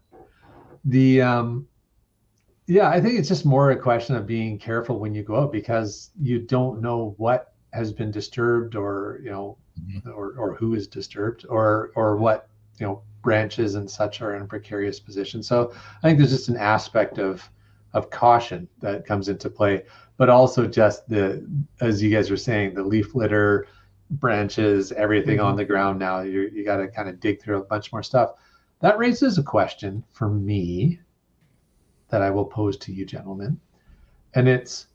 Speaker 3: think it's just more a question of being careful when you go out, because you don't know what has been disturbed or who is disturbed or what, branches and such are in a precarious position. So I think there's just an aspect of caution that comes into play, but also just as you guys were saying, the leaf litter, branches, everything on the ground now, you got to kind of dig through a bunch more stuff. That raises a question for me that I will pose to you gentlemen. And it's,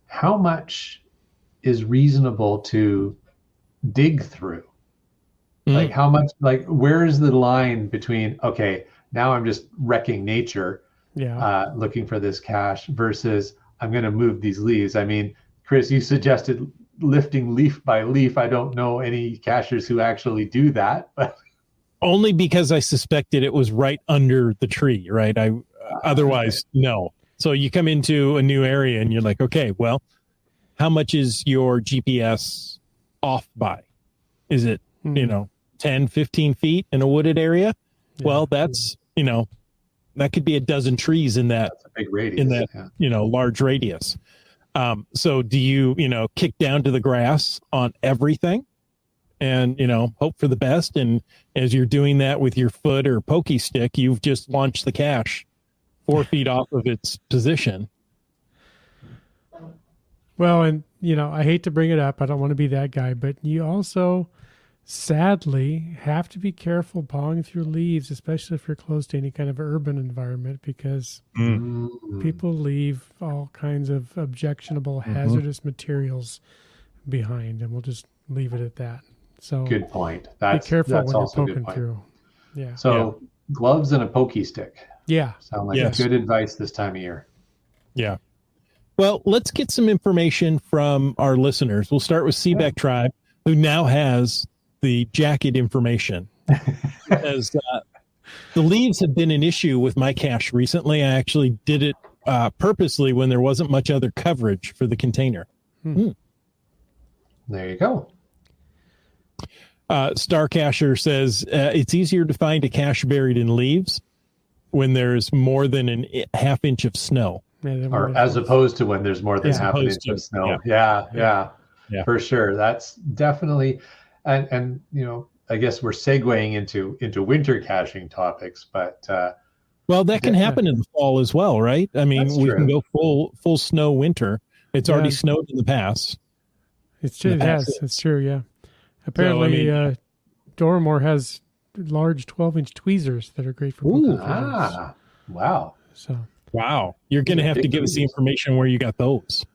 Speaker 3: how much is reasonable to dig through? Like how much, where is the line between, okay, now I'm just wrecking nature, looking for this cache, versus I'm going to move these leaves. I mean, Chris, you suggested lifting leaf by leaf. I don't know any cachers who actually do that, but
Speaker 1: only because I suspected it was right under the tree, right? Otherwise, no. So you come into a new area and you're like, okay, well, how much is your GPS off by? Is it, 10, 15 feet in a wooded area? Yeah. Well, that's, that could be a dozen trees in that,
Speaker 3: that's a big radius,
Speaker 1: in that, large radius. So do you, kick down to the grass on everything and, hope for the best? And as you're doing that with your foot or pokey stick, you've just launched the cache 4 feet off of its position.
Speaker 2: Well, and, I hate to bring it up. I don't want to be that guy, but you also sadly have to be careful pawing through leaves, especially if you're close to any kind of urban environment, because people leave all kinds of objectionable, hazardous materials behind, and we'll just leave it at that. So
Speaker 3: good point.
Speaker 2: Be careful when you're poking through. Yeah.
Speaker 3: So gloves and a pokey stick.
Speaker 2: Yeah.
Speaker 3: Sound like good advice this time of year.
Speaker 1: Yeah. Well, let's get some information from our listeners. We'll start with Seabeck Tribe, who now has the jacket information. As the leaves have been an issue with my cache recently. I actually did it purposely when there wasn't much other coverage for the container.
Speaker 3: There you go.
Speaker 1: Star Cacher says it's easier to find a cache buried in leaves when there's more than a half inch of snow.
Speaker 3: Or as opposed to when there's more than half an inch of snow. Yeah, for sure. That's definitely, and I guess we're segueing into winter caching topics, but
Speaker 1: well, that can happen in the fall as well, right? I mean, we can go full snow winter. It's already snowed in the past.
Speaker 2: It's true. It has. It's true. Yeah. Apparently, Dormore has large 12-inch tweezers that are great for poking through.
Speaker 3: Wow.
Speaker 1: Wow. You're going to have to give us the information where you got those.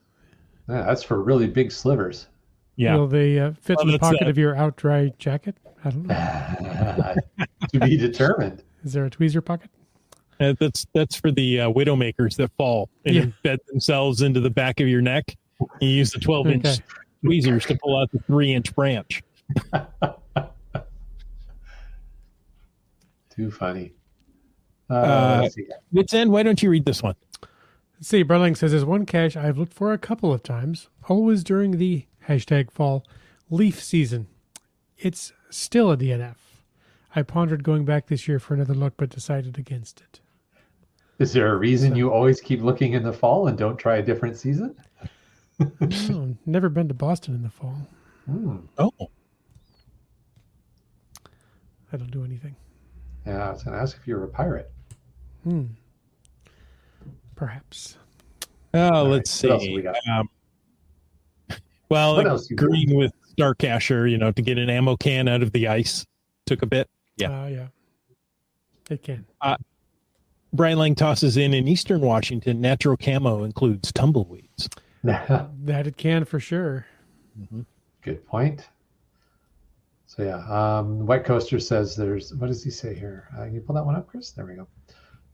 Speaker 3: Yeah, that's for really big slivers.
Speaker 1: Yeah.
Speaker 2: Will they fit in the pocket of your out-dry jacket? I don't know.
Speaker 3: To be determined.
Speaker 2: Is there a tweezer pocket?
Speaker 1: That's for the widowmakers that fall and embed themselves into the back of your neck. You use the 12-inch tweezers to pull out the 3-inch branch.
Speaker 3: Too funny.
Speaker 1: Wits End, why don't you read this one?
Speaker 2: Let's see. Brunling says, there's one cache I've looked for a couple of times, always during the #fall leaf season. It's still a DNF. I pondered going back this year for another look, but decided against it.
Speaker 3: Is there a reason you always keep looking in the fall and don't try a different season?
Speaker 2: No, never been to Boston in the fall.
Speaker 1: Oh,
Speaker 2: I don't do anything.
Speaker 3: Yeah, I was going to ask if you're a pirate.
Speaker 2: Perhaps.
Speaker 1: let's
Speaker 3: What else
Speaker 1: see.
Speaker 3: we got?
Speaker 1: Well,
Speaker 3: What else you
Speaker 1: agreeing with Starcacher, to get an ammo can out of the ice took a bit. Yeah.
Speaker 2: Yeah. It can.
Speaker 1: Brian Lang tosses in Eastern Washington, natural camo includes tumbleweeds.
Speaker 2: That it can for sure.
Speaker 3: Good point. So yeah, White Coaster says there's, what does he say here? Can you pull that one up, Chris? There we go.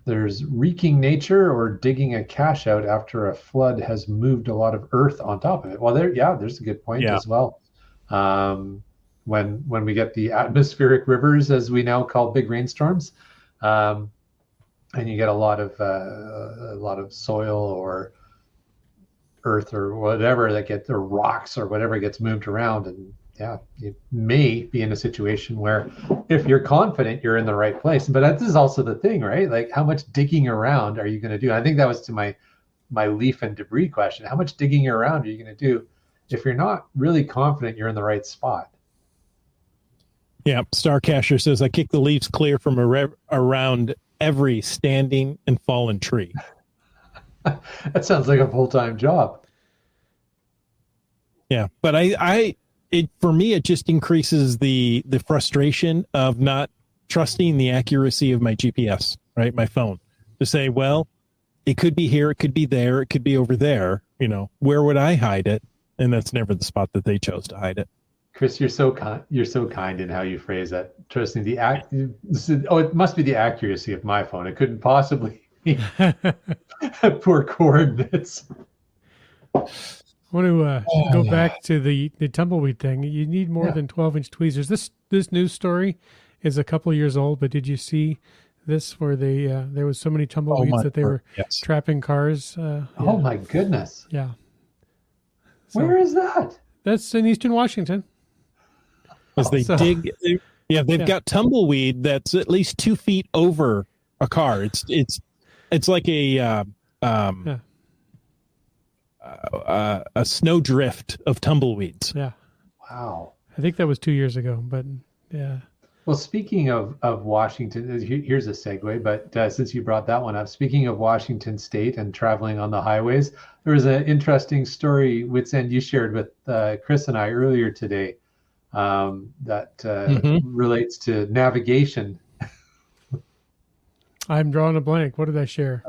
Speaker 3: There's wreaking nature or digging a cache out after a flood has moved a lot of earth on top of it. Well, there's a good point as well. When we get the atmospheric rivers, as we now call big rainstorms, and you get a lot of soil or earth or whatever or rocks or whatever gets moved around, and you may be in a situation where, if you're confident you're in the right place, but this is also the thing, right? Like, how much digging around are you going to do? I think that was to my leaf and debris question. How much digging around are you going to do if you're not really confident you're in the right spot?
Speaker 1: Yeah, Starcacher says, I kick the leaves clear from around every standing and fallen tree.
Speaker 3: That sounds like a full-time job.
Speaker 1: Yeah, but for me, it just increases the frustration of not trusting the accuracy of my GPS, right? My phone, to say, well, it could be here, it could be there, it could be over there. Where would I hide it? And that's never the spot that they chose to hide it. Chris,
Speaker 3: you're so kind in how you phrase that. Trusting it must be the accuracy of my phone. It couldn't possibly be poor coordinates.
Speaker 2: I want to go back to the tumbleweed thing. You need more than 12-inch tweezers. This news story is a couple of years old, but did you see this where there was so many tumbleweeds that they were trapping cars?
Speaker 3: Oh my goodness!
Speaker 2: Yeah. So,
Speaker 3: where is that?
Speaker 2: That's in Eastern Washington.
Speaker 1: As they've got tumbleweed that's at least 2 feet over a car. It's like a snowdrift of tumbleweeds.
Speaker 2: Yeah.
Speaker 3: Wow.
Speaker 2: I think that was 2 years ago, but yeah.
Speaker 3: Well, speaking of Washington, here's a segue, but since you brought that one up, speaking of Washington State and traveling on the highways, there was an interesting story, Wits End, you shared with Chris and I earlier today that relates to navigation.
Speaker 2: I'm drawing a blank. What did I share?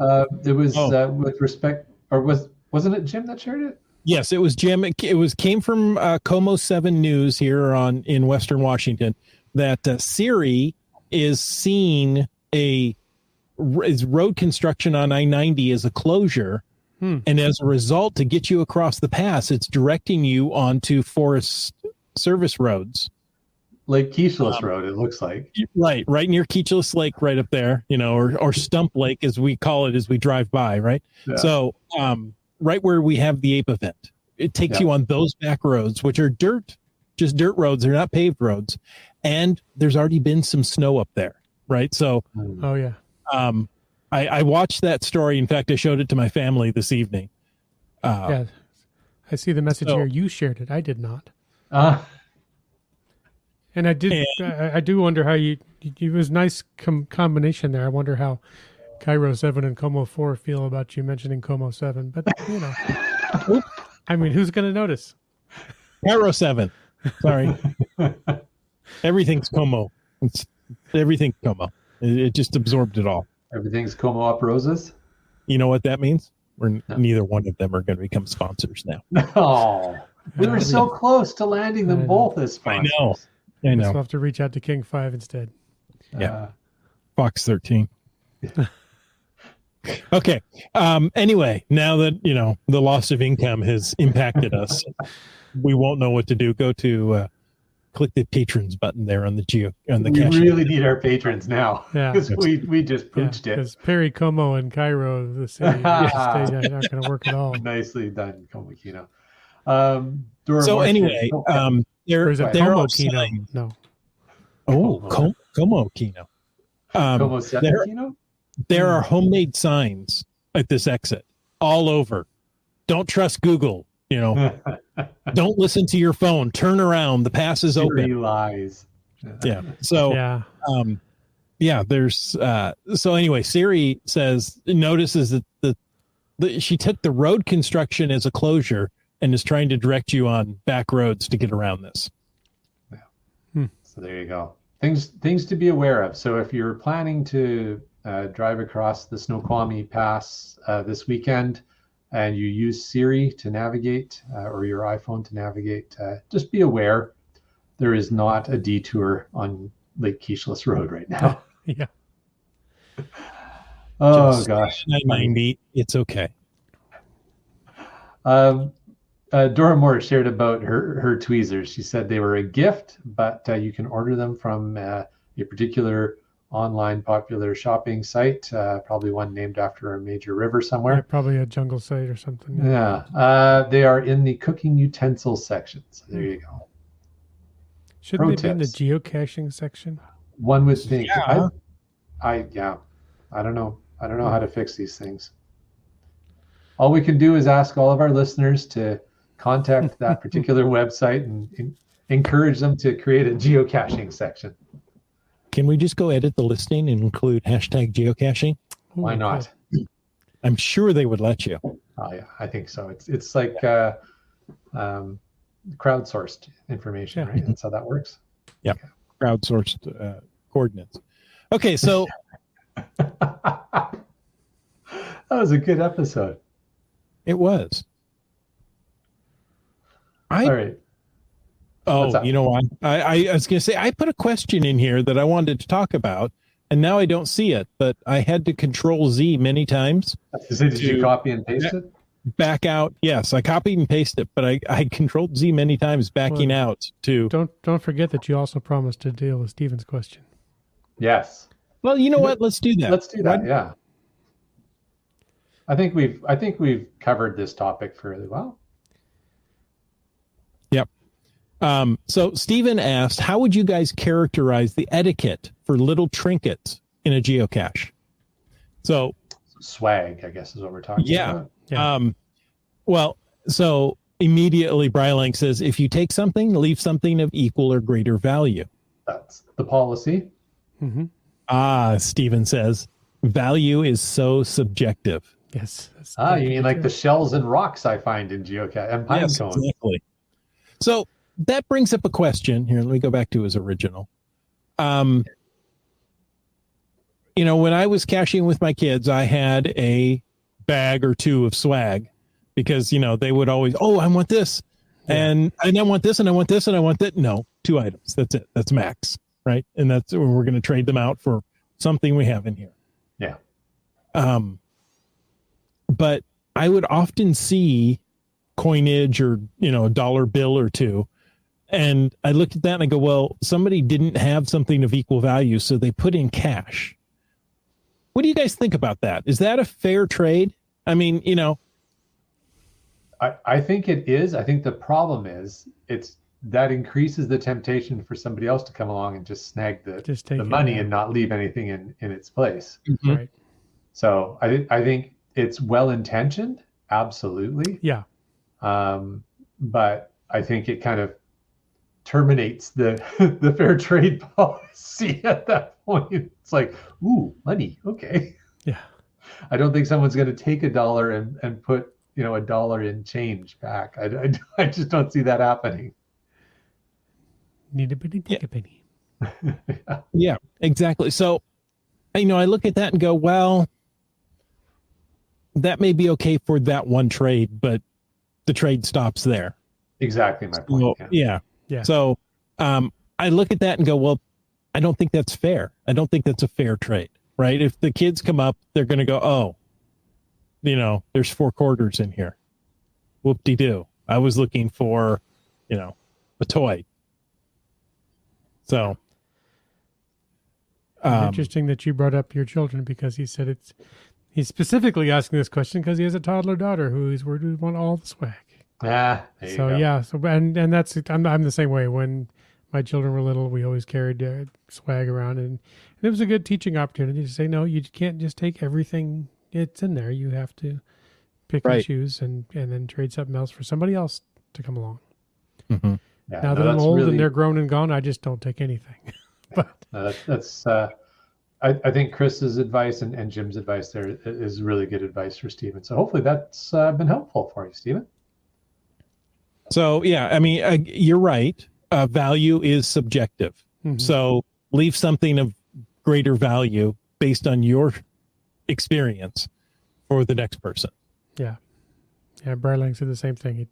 Speaker 3: It was with respect, or wasn't it Jim that shared it?
Speaker 1: Yes, it was Jim. It came from Como 7 News here in Western Washington, that Siri is seeing is road construction on I-90 as a closure. And as a result, to get you across the pass, it's directing you onto Forest Service roads.
Speaker 3: Lake Keechless Road, it looks like.
Speaker 1: Right near Keechless Lake, right up there, or Stump Lake, as we call it as we drive by, right? Yeah. So right where we have the Ape event, it takes you on those back roads, which are just dirt roads. They're not paved roads. And there's already been some snow up there, right? So, I watched that story. In fact, I showed it to my family this evening.
Speaker 2: I see the message here. You shared it. I did not. And I did. I do wonder how it was a nice combination there. I wonder how Cairo 7 and Como 4 feel about you mentioning Como 7. But, I mean, who's going to notice?
Speaker 1: Cairo 7. Sorry. Everything's Como. Everything's Como. It just absorbed it all.
Speaker 3: Everything's Como up roses?
Speaker 1: You know what that means? Neither one of them are going to become sponsors now.
Speaker 3: Oh, we were so close to landing them both as sponsors.
Speaker 1: I know.
Speaker 2: We'll have to reach out to King 5 instead.
Speaker 1: Yeah. Fox 13. Okay. Anyway, now that, the loss of income has impacted us, we won't know what to do. Go to click the patrons button there on the
Speaker 3: We really need our patrons now. Yeah. Because we just pooched it.
Speaker 2: Because Perry, Como, and Cairo, the city, aren't going to work at all.
Speaker 3: Nicely done, Como Kino.
Speaker 1: So anyway, they're
Speaker 2: Como Kino? No.
Speaker 1: Oh, Como Kino.
Speaker 3: Como
Speaker 1: There,
Speaker 3: Septino?
Speaker 1: there are homemade signs at this exit all over. Don't trust Google. Don't listen to your phone. Turn around. The pass is
Speaker 3: Siri
Speaker 1: open.
Speaker 3: lies.
Speaker 1: Yeah. So,
Speaker 2: Yeah.
Speaker 1: there's so anyway, Siri notices that she took the road construction as a closure and is trying to direct you on back roads to get around this.
Speaker 3: Yeah. So there you go. Things to be aware of. So if you're planning to drive across the Snoqualmie Pass this weekend and you use Siri to navigate or your iPhone to navigate, just be aware there is not a detour on Lake Keeshless Road right now.
Speaker 2: Yeah.
Speaker 3: Oh,
Speaker 1: Just
Speaker 3: gosh.
Speaker 1: 990. It's okay.
Speaker 3: Dora Moore shared about her tweezers. She said they were a gift, but you can order them from a particular online popular shopping site, probably one named after a major river somewhere.
Speaker 2: Yeah, probably a jungle site or something.
Speaker 3: Yeah. They are in the cooking utensils section. So there you go.
Speaker 2: Shouldn't
Speaker 3: Pro
Speaker 2: they be in the
Speaker 3: tips.
Speaker 2: geocaching section?
Speaker 3: One would think.
Speaker 1: Yeah.
Speaker 3: I don't know. I don't know how to fix these things. All we can do is ask all of our listeners to contact that particular website and encourage them to create a geocaching section.
Speaker 1: Can we just go edit the listing and include hashtag geocaching?
Speaker 2: Ooh,
Speaker 3: Why not?
Speaker 1: I'm sure they would let you.
Speaker 3: Oh yeah, I think so. It's like crowdsourced information,
Speaker 2: Yeah.
Speaker 3: right? That's how that works.
Speaker 1: Yeah.
Speaker 3: Okay.
Speaker 1: Crowdsourced coordinates. Okay, so
Speaker 3: That was a good episode.
Speaker 1: it was.
Speaker 3: All right. What's
Speaker 1: Oh,
Speaker 3: up?
Speaker 1: you know what? I was going to say, I put a question in here that I wanted to talk about, and now I don't see it, but I had to Control Z many times.
Speaker 3: Did you copy and paste it?
Speaker 1: Back out. Yes, I copied and pasted it, but I Controlled Z many times backing out to.
Speaker 2: Don't forget that you also promised to deal with Steven's question.
Speaker 3: Yes.
Speaker 1: Well, you know what? Let's do that.
Speaker 3: Let's do that. Yeah. I think we've covered this topic fairly well.
Speaker 1: Yep. So Stephen asked, how would you guys characterize the etiquette for little trinkets in a geocache? So
Speaker 3: Swag, I guess, is what we're talking about.
Speaker 2: Yeah.
Speaker 1: Well, so immediately Brylank says, if you take something, leave something of equal or greater value.
Speaker 3: That's the policy.
Speaker 2: Mm-hmm.
Speaker 1: Stephen says, value is so subjective.
Speaker 2: Yes.
Speaker 3: You mean like the shells and rocks I find in geocache and pine cones.
Speaker 1: Exactly. So that brings up a question here. Let me go back to his original. When I was caching with my kids, I had a bag or two of swag because, they would always, I want this.
Speaker 2: Yeah.
Speaker 1: And I want this and I want this and I want that. No, 2 items. That's it. That's max. Right. And that's when we're going to trade them out for something we have in here.
Speaker 3: Yeah.
Speaker 1: But I would often see coinage or, a dollar bill or two. And I looked at that and I go, well, somebody didn't have something of equal value, so they put in cash. What do you guys think about that? Is that a fair trade? I mean,
Speaker 3: I think it is. I think the problem is that increases the temptation for somebody else to come along and just snag the money and not leave anything in its place.
Speaker 1: Mm-hmm.
Speaker 2: Right.
Speaker 3: So I think it's well intentioned, absolutely.
Speaker 2: Yeah.
Speaker 3: But I think it kind of terminates the fair trade policy at that point. It's like, ooh, money, okay.
Speaker 2: Yeah.
Speaker 3: I don't think someone's going to take $1 and put $1 in change back. I just don't see that happening.
Speaker 2: Need a penny, take a penny.
Speaker 1: Yeah, exactly. So, I look at that and go, well, that may be okay for that one trade, but the trade stops there.
Speaker 3: Exactly my point.
Speaker 1: So, yeah.
Speaker 2: Yeah.
Speaker 1: So, I look at that and go, well, I don't think that's fair. I don't think that's a fair trade, right? If the kids come up, they're going to go, there's 4 quarters in here. Whoop-de-doo. I was looking for, a toy. So,
Speaker 2: interesting that you brought up your children, because he said he's specifically asking this question because he has a toddler daughter who's where we want all the swag.
Speaker 3: There you go.
Speaker 2: Yeah. So and that's I'm the same way. When my children were little, we always carried swag around, and it was a good teaching opportunity to say, no, you can't just take everything it's in there. You have to pick and
Speaker 1: Right.
Speaker 2: choose and then trade something else for somebody else to come along.
Speaker 1: Mm-hmm.
Speaker 3: Yeah,
Speaker 2: Now
Speaker 3: no,
Speaker 2: that I'm
Speaker 3: that's
Speaker 2: old
Speaker 3: really,
Speaker 2: and they're grown and gone, I just don't take anything. But
Speaker 3: no, that's I think Chris's advice and Jim's advice there is really good advice for Stephen. So hopefully that's been helpful for you, Stephen.
Speaker 1: So, yeah, I mean, you're right. Value is subjective.
Speaker 2: Mhm.
Speaker 1: So leave something of greater value based on your experience for the next person.
Speaker 2: Yeah, Briarlang said the same thing. He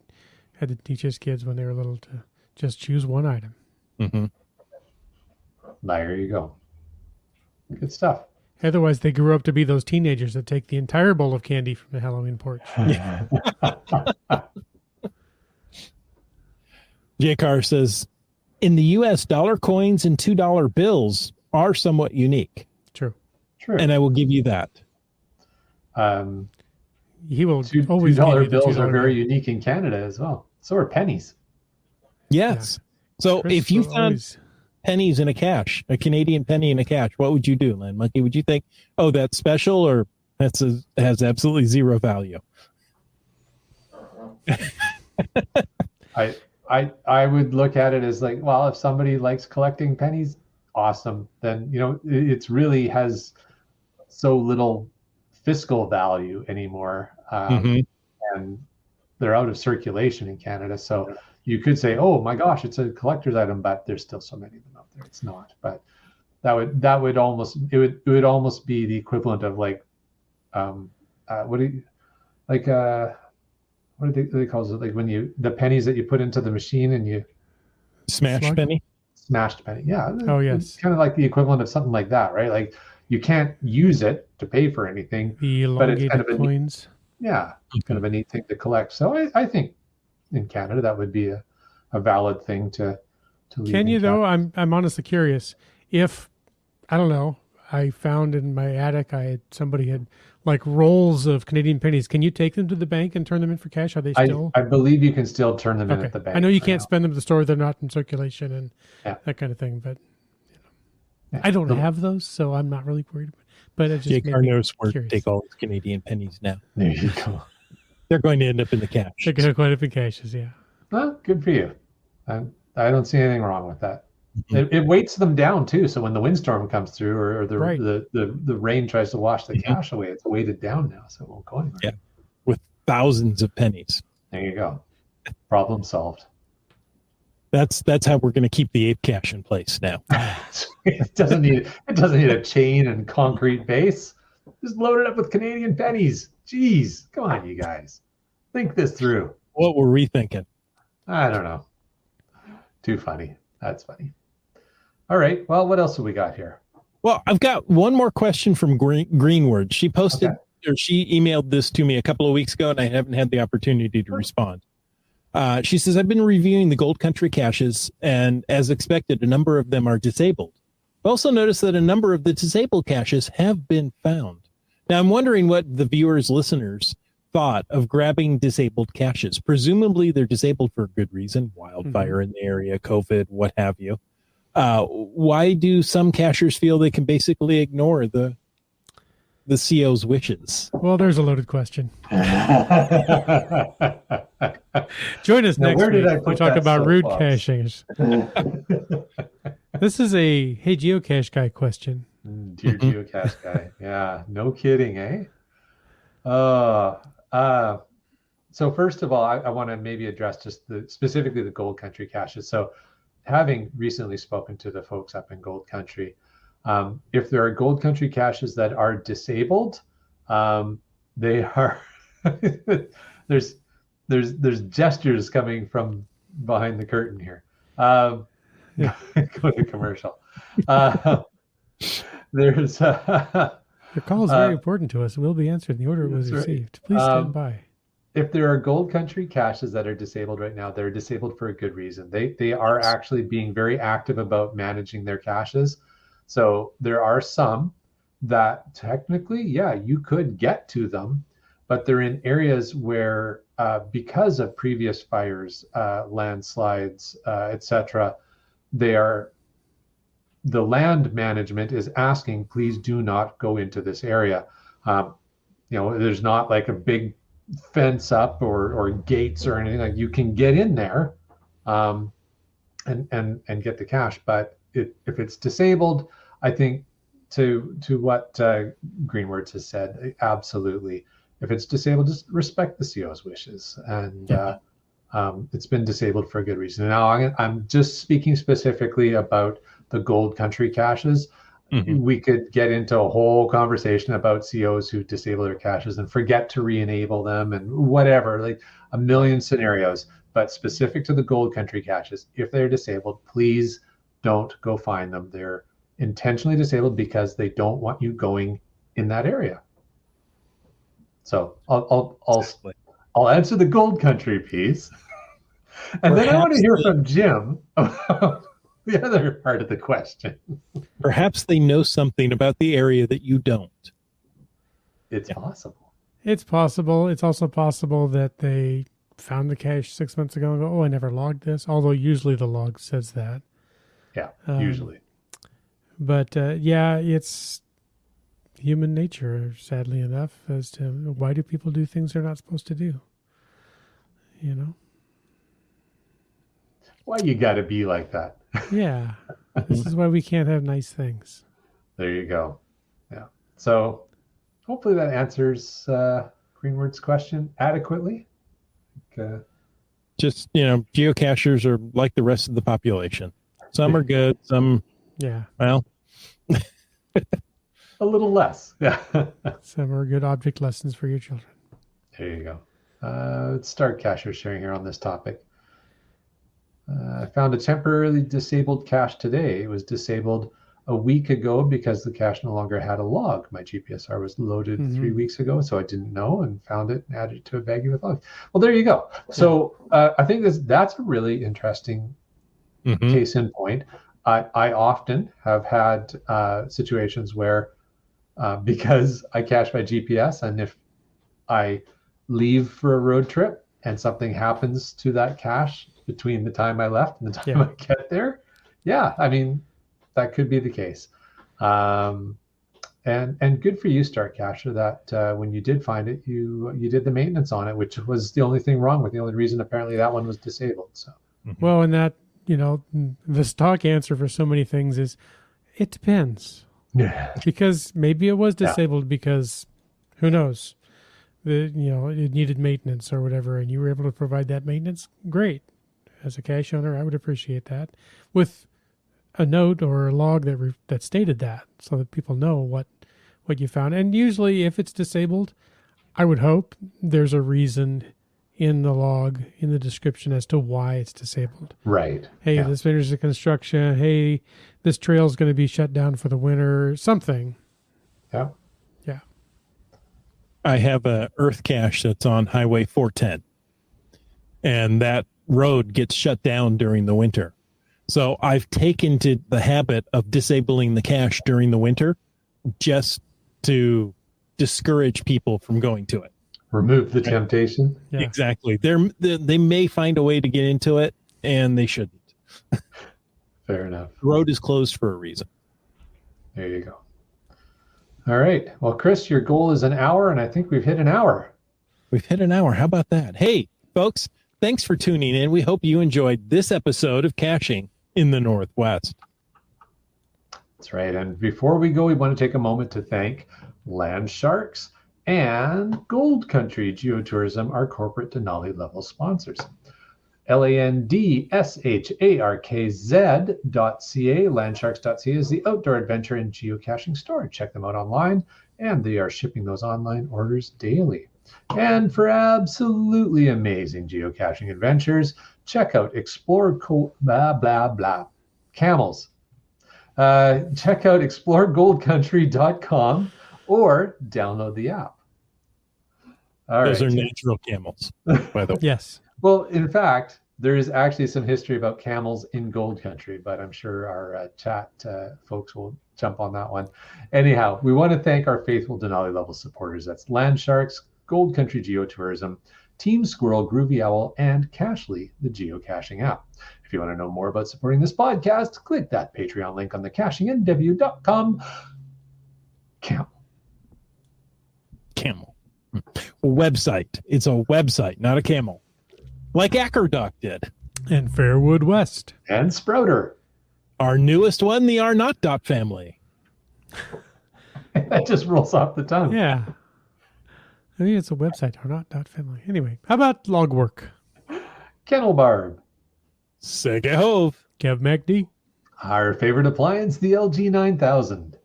Speaker 2: had to teach his kids when they were little to just choose one item.
Speaker 1: Mm-hmm.
Speaker 3: There you go. Good stuff.
Speaker 2: Otherwise, they grew up to be those teenagers that take the entire bowl of candy from the Halloween porch.
Speaker 1: J-Car says, in the U.S., dollar coins and $2 bills are somewhat unique.
Speaker 2: True.
Speaker 3: True.
Speaker 1: And I will give you that.
Speaker 2: He will
Speaker 3: $2
Speaker 2: always give you the
Speaker 3: bills are
Speaker 2: $2
Speaker 3: very
Speaker 2: bill.
Speaker 3: unique in Canada as well. So are pennies.
Speaker 1: Yes. So
Speaker 2: Chris
Speaker 1: if you
Speaker 2: will
Speaker 1: found
Speaker 2: always-
Speaker 1: pennies in a cache, a Canadian penny in a cache, what would you do, Len Monkey? Would you think, oh, that's special, or has absolutely zero value?
Speaker 3: I would look at it as like, well, if somebody likes collecting pennies, awesome. Then, it's really has so little fiscal value anymore.
Speaker 1: Mhm.
Speaker 3: And they're out of circulation in Canada. So you could say, oh my gosh, it's a collector's item, but there's still so many of them out there. It's not. But that would almost be the equivalent of like what do they call it? Like when the pennies that you put into the machine and you
Speaker 1: Smash
Speaker 2: Slug?
Speaker 1: penny?
Speaker 3: smashed penny. Yeah.
Speaker 2: Oh,
Speaker 3: It's
Speaker 2: yes.
Speaker 3: kind of like the equivalent of something like that, right? Like you can't use it to pay for anything.
Speaker 2: The
Speaker 3: But it's
Speaker 2: elongated
Speaker 3: kind of a-
Speaker 2: coins.
Speaker 3: Yeah. Kind of a neat thing to collect. So I think in Canada that would be a valid thing to leave.
Speaker 2: Can
Speaker 3: in
Speaker 2: you though?
Speaker 3: Canada.
Speaker 2: I'm honestly curious. If I don't know, I found in my attic, somebody had like rolls of Canadian pennies. Can you take them to the bank and turn them in for cash? Are they still?
Speaker 3: I believe you can still turn them in
Speaker 2: Okay.
Speaker 3: at the bank.
Speaker 2: I know you
Speaker 3: for
Speaker 2: can't
Speaker 3: now.
Speaker 2: spend them at the store; they're not in circulation and
Speaker 3: Yeah.
Speaker 2: that kind of thing. But
Speaker 3: Yeah.
Speaker 2: I don't have those, so I'm not really worried. But it just made
Speaker 1: J-Car
Speaker 2: me
Speaker 1: knows where to
Speaker 2: curious.
Speaker 1: take all his Canadian pennies now.
Speaker 3: There you go.
Speaker 1: They're going to end up in the cache.
Speaker 2: They're going to quite up in caches, yeah.
Speaker 3: Well, good for you. I don't see anything wrong with that.
Speaker 1: Mhm.
Speaker 3: It weights them down too. So when the windstorm comes through or the
Speaker 2: Right.
Speaker 3: the rain tries to wash the
Speaker 1: Mhm.
Speaker 3: cache away, it's weighted down now, so it won't go anywhere.
Speaker 1: Yeah. With thousands of pennies.
Speaker 3: There you go. Problem solved.
Speaker 1: That's how we're going to keep the ape cache in place now.
Speaker 3: It doesn't need a chain and concrete base. Just load it up with Canadian pennies. Jeez, come on, you guys. Think this through.
Speaker 1: What were we thinking?
Speaker 3: I don't know. Too funny. That's funny. All right. Well, what else have we got here?
Speaker 1: Well, I've got one more question from Greenward. She posted or she emailed this to me a couple of weeks ago, and I haven't had the opportunity to respond. She says, I've been reviewing the Gold Country caches, and as expected, a number of them are disabled. I've also noticed that a number of the disabled caches have been found. Now, I'm wondering what the viewers, listeners thought of grabbing disabled caches. Presumably, they're disabled for a good reason, wildfire in the area, COVID, what have you. Why do some cachers feel they can basically ignore the CO's wishes?
Speaker 2: Well, there's a loaded question. Join us
Speaker 3: Now,
Speaker 2: next
Speaker 3: where did
Speaker 2: week.
Speaker 3: I
Speaker 2: We
Speaker 3: put
Speaker 2: talk
Speaker 3: that
Speaker 2: about rude
Speaker 3: soapbox?
Speaker 2: cachings. This is a hey geocache guy question.
Speaker 3: Dear geocache guy. Yeah, no kidding, eh? So first of all, I want to maybe address just specifically the Gold Country caches. So having recently spoken to the folks up in Gold Country, if there are Gold Country caches that are disabled, they are there's gestures coming from behind the curtain here. Go to commercial. There's
Speaker 2: Your call is very important to us. It will be answered in the order it was
Speaker 3: That's right.
Speaker 2: received. Please stand by.
Speaker 3: if there are Gold Country caches that are disabled right now, they're disabled for a good reason. They are actually being very active about managing their caches. So there are some that technically, yeah, you could get to them, but they're in areas where because of previous fires, landslides, etc., the land management is asking, please do not go into this area. There's not like a big fence up or gates or anything. Like, you can get in there and get the cache, but if it's disabled, I think to what Greenwords has said, absolutely. If it's disabled, just respect the CO's wishes, and it's been disabled for a good reason. Now I'm just speaking specifically about the Gold Country caches. Mm-hmm. We could get into a whole conversation about COs who disable their caches and forget to re-enable them and whatever, like a million scenarios. But specific to the Gold Country caches, if they're disabled, please don't go find them. They're intentionally disabled because they don't want you going in that area. So I'll answer the Gold Country piece, and then I want to hear from Jim about the other part of the question.
Speaker 1: Perhaps they know something about the area that you don't.
Speaker 3: It's possible.
Speaker 2: It's possible. It's also possible that they found the cache 6 months ago and go, oh, I never logged this. Although usually the log says that.
Speaker 3: Yeah, usually.
Speaker 2: But it's human nature, sadly enough, as to why do people do things they're not supposed to do?
Speaker 3: Why you got to be like that?
Speaker 2: Yeah. This is why we can't have nice things.
Speaker 3: There you go. Yeah. So hopefully that answers Greenword's question adequately.
Speaker 1: Just, geocachers are like the rest of the population. Some are good, some, well,
Speaker 3: a little less. Yeah.
Speaker 2: Some are good object lessons for your children.
Speaker 3: There you go. Let's start cacher sharing here on this topic. I found a temporarily disabled cache today. It was disabled a week ago because the cache no longer had a log. My GPSR was loaded 3 weeks ago, so I didn't know and found it and added it to a baggie with logs. Well, there you go. So I think that's a really interesting case in point. I often have had situations where because I cache my GPS, and if I leave for a road trip and something happens to that cache between the time I left and the time I get there, that could be the case. And good for you, Start Cacher, that when you did find it, you did the maintenance on it, which was the only thing wrong with the only reason apparently that one was disabled. So
Speaker 2: well, and that the stock answer for so many things is it depends.
Speaker 3: Yeah.
Speaker 2: Because maybe it was disabled because who knows? It needed maintenance or whatever, and you were able to provide that maintenance. Great. As a cache owner, I would appreciate that with a note or a log that stated that, so that people know what you found. And usually, if it's disabled, I would hope there's a reason in the log, in the description, as to why it's disabled.
Speaker 3: Right.
Speaker 2: Hey, this finishes the construction. Hey, this trail is going to be shut down for the winter. Something.
Speaker 3: Yeah.
Speaker 2: Yeah.
Speaker 1: I have a earth cache that's on Highway 410, and that road gets shut down during the winter. So I've taken to the habit of disabling the cache during the winter just to discourage people from going to it.
Speaker 3: Remove the temptation.
Speaker 2: Yeah.
Speaker 1: Exactly. They may find a way to get into it, and they shouldn't.
Speaker 3: Fair enough.
Speaker 1: The road is closed for a reason.
Speaker 3: There you go. All right. Well, Chris, your goal is an hour, and I think we've hit an hour.
Speaker 1: We've hit an hour. How about that? Hey, folks, thanks for tuning in. We hope you enjoyed this episode of Caching in the Northwest.
Speaker 3: That's right. And before we go, we want to take a moment to thank Land Sharks and Gold Country Geotourism, our corporate Denali level sponsors. landsharkz.ca, landsharks.ca is the outdoor adventure and geocaching store. Check them out online, and they are shipping those online orders daily. And for absolutely amazing geocaching adventures, check out Camels. Check out exploregoldcountry.com or download the app.
Speaker 1: Those are natural camels, by the way.
Speaker 2: Yes.
Speaker 3: Well, in fact, there is actually some history about camels in Gold Country, but I'm sure our chat folks will jump on that one. Anyhow, we want to thank our faithful Denali level supporters. That's Land Sharks, Gold Country Geotourism, Team Squirrel, Groovy Owl, and Cachly, the geocaching app. If you want to know more about supporting this podcast, click that Patreon link on the cachingandw.com.
Speaker 1: Camel. Website. It's a website, not a camel. Like Ackerdoc did.
Speaker 2: And Fairwood West.
Speaker 3: And Sprouter.
Speaker 1: Our newest one, the R Not Dot family.
Speaker 3: That just rolls off the tongue.
Speaker 2: Yeah. I think it's a website, or not dot family. Anyway, how about Logwork?
Speaker 3: Kennel Barb.
Speaker 1: Sega Hove.
Speaker 2: Kev MacD.
Speaker 3: Our favorite appliance, the LG 9000.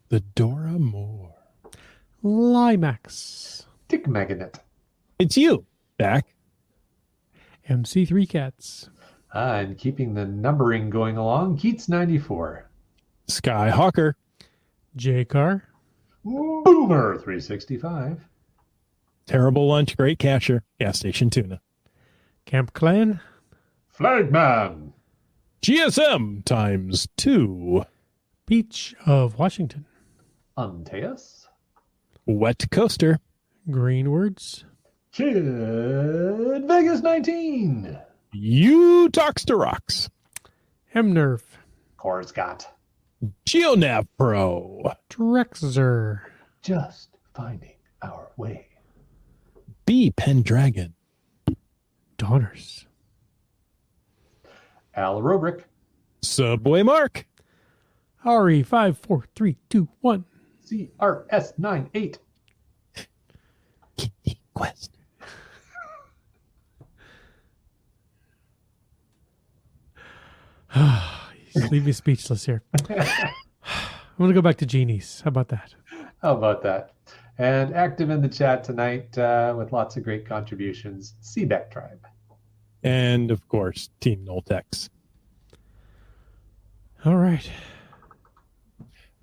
Speaker 1: The Dora Moore.
Speaker 2: Limax.
Speaker 3: Dick Magnet.
Speaker 1: It's you, back.
Speaker 2: MC3 Cats.
Speaker 3: And keeping the numbering going along, Keats 94.
Speaker 1: Skyhawker.
Speaker 2: J-Car.
Speaker 3: Boomer 365.
Speaker 1: Terrible Lunch, Great Cacher. Gas Station Tuna.
Speaker 2: Camp Clan.
Speaker 3: Flagman.
Speaker 1: GSM times 2.
Speaker 2: Beach of Washington.
Speaker 3: Antaeus.
Speaker 1: Wet Coaster.
Speaker 2: Greenwords.
Speaker 3: Kid Vegas 19.
Speaker 1: You Talks to Rocks.
Speaker 2: Hemnerf.
Speaker 3: Corscott.
Speaker 1: GeoNav Pro.
Speaker 2: Drexler.
Speaker 3: Just finding our way.
Speaker 1: B Pendragon.
Speaker 2: Donners.
Speaker 3: Al Robrick.
Speaker 1: Subway Mark.
Speaker 2: RE 54321.
Speaker 3: CRS 98.
Speaker 1: Kitty Quest.
Speaker 2: Just leave me speechless here. I'm going to go back to Genies. How about that?
Speaker 3: How about that? And active in the chat tonight with lots of great contributions, Seabeck Tribe.
Speaker 1: And, of course, Team Noltex.
Speaker 2: All right.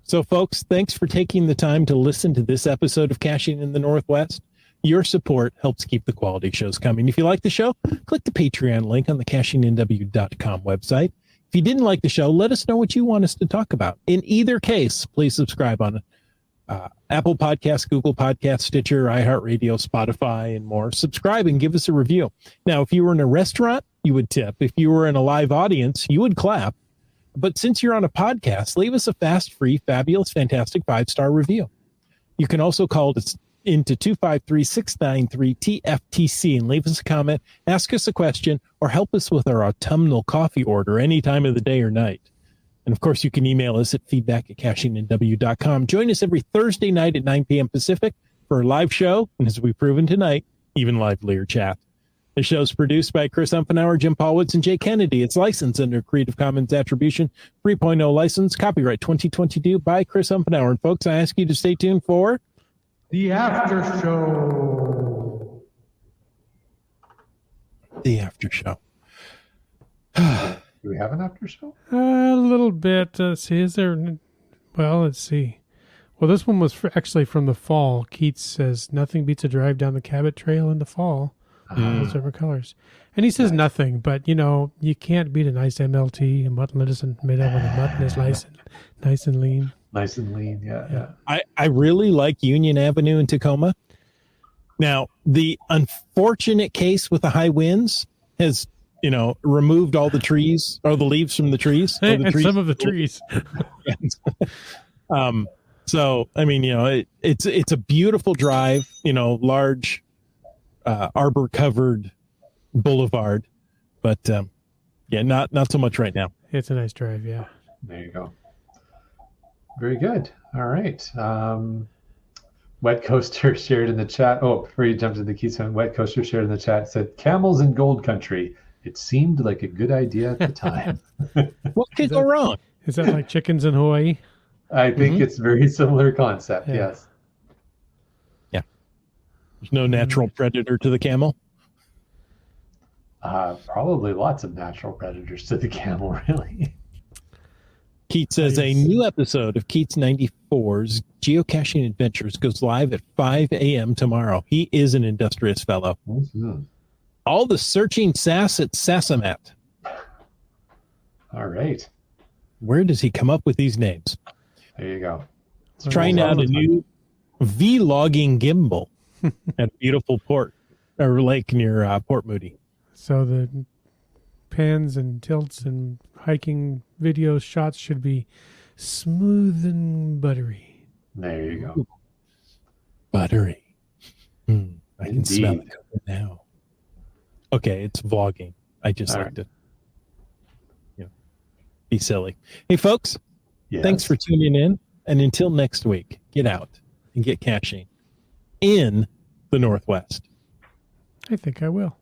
Speaker 1: So, folks, thanks for taking the time to listen to this episode of Caching in the Northwest. Your support helps keep the quality shows coming. If you like the show, click the Patreon link on the cachingandw.com website. If you didn't like the show, let us know what you want us to talk about. In either case, please subscribe on Apple Podcasts, Google Podcasts, Stitcher, iHeartRadio, Spotify, and more. Subscribe and give us a review. Now, if you were in a restaurant, you would tip. If you were in a live audience, you would clap. But since you're on a podcast, leave us a fast, free, fabulous, fantastic 5-star review. You can also call us into 253-693-TFTC and leave us a comment, ask us a question, or help us with our autumnal coffee order any time of the day or night. And, of course, you can email us at feedback@cachingandw.com. Join us every Thursday night at 9 p.m. Pacific for a live show, and as we've proven tonight, even livelier chat. The show is produced by Chris Umpenauer, Jim Paulwitz, and Jay Kennedy. It's licensed under Creative Commons Attribution 3.0 license, copyright 2022 by Chris Umpenauer. And, folks, I ask you to stay tuned for
Speaker 2: The After Show.
Speaker 1: the after show.
Speaker 3: Do we have an after show?
Speaker 2: A little bit. See, is there? Well, let's see. Well, this one was actually from the fall. Keats says, nothing beats a drive down the Cabot Trail in the fall. Those different colors. And he says nothing, but, you know, you can't beat a nice MLT, a mutton isn't made up when the mutton is nice and lean.
Speaker 3: Nice and lean, yeah.
Speaker 1: I really like Union Avenue in Tacoma. Now, the unfortunate case with the high winds has, you know, removed all the trees or the leaves from the trees. Or the
Speaker 2: And
Speaker 1: trees.
Speaker 2: some of the trees.
Speaker 1: So, I mean, you know, it's a beautiful drive, you know, large arbor covered boulevard, but yeah, not so much right now.
Speaker 2: It's a nice drive, yeah.
Speaker 3: There you go. Very good. All right. Wet Coaster shared in the chat. Oh, before you jump to the keys, Wet Coaster shared in the chat, said camels in gold country. It seemed like a good idea at the time.
Speaker 1: What could go wrong?
Speaker 2: Is that like chickens in Hawaii?
Speaker 3: I think it's very similar concept.
Speaker 2: Yeah.
Speaker 3: Yes.
Speaker 1: There's no natural predator to the camel.
Speaker 3: Probably lots of natural predators to the camel, really.
Speaker 1: Keats says a new episode of Keats 94's Geocaching Adventures goes live at 5 a.m. tomorrow. He is an industrious fellow.
Speaker 3: Mm-hmm.
Speaker 1: All the searching sass at Sassamat.
Speaker 3: All right.
Speaker 1: Where does he come up with these names?
Speaker 3: There you go.
Speaker 1: He's trying out a new V-logging gimbal at beautiful port. or lake near Port Moody.
Speaker 2: So the pans and tilts and hiking videos shots should be smooth and buttery.
Speaker 3: There you go.
Speaker 1: Buttery. I can smell
Speaker 3: Indeed.
Speaker 1: it now. Okay, it's vlogging. I just
Speaker 3: All
Speaker 1: like
Speaker 3: right.
Speaker 1: to be silly. Hey, folks,
Speaker 3: Yes.
Speaker 1: thanks for tuning in. And until next week, get out and get caching in the Northwest.
Speaker 2: I think I will.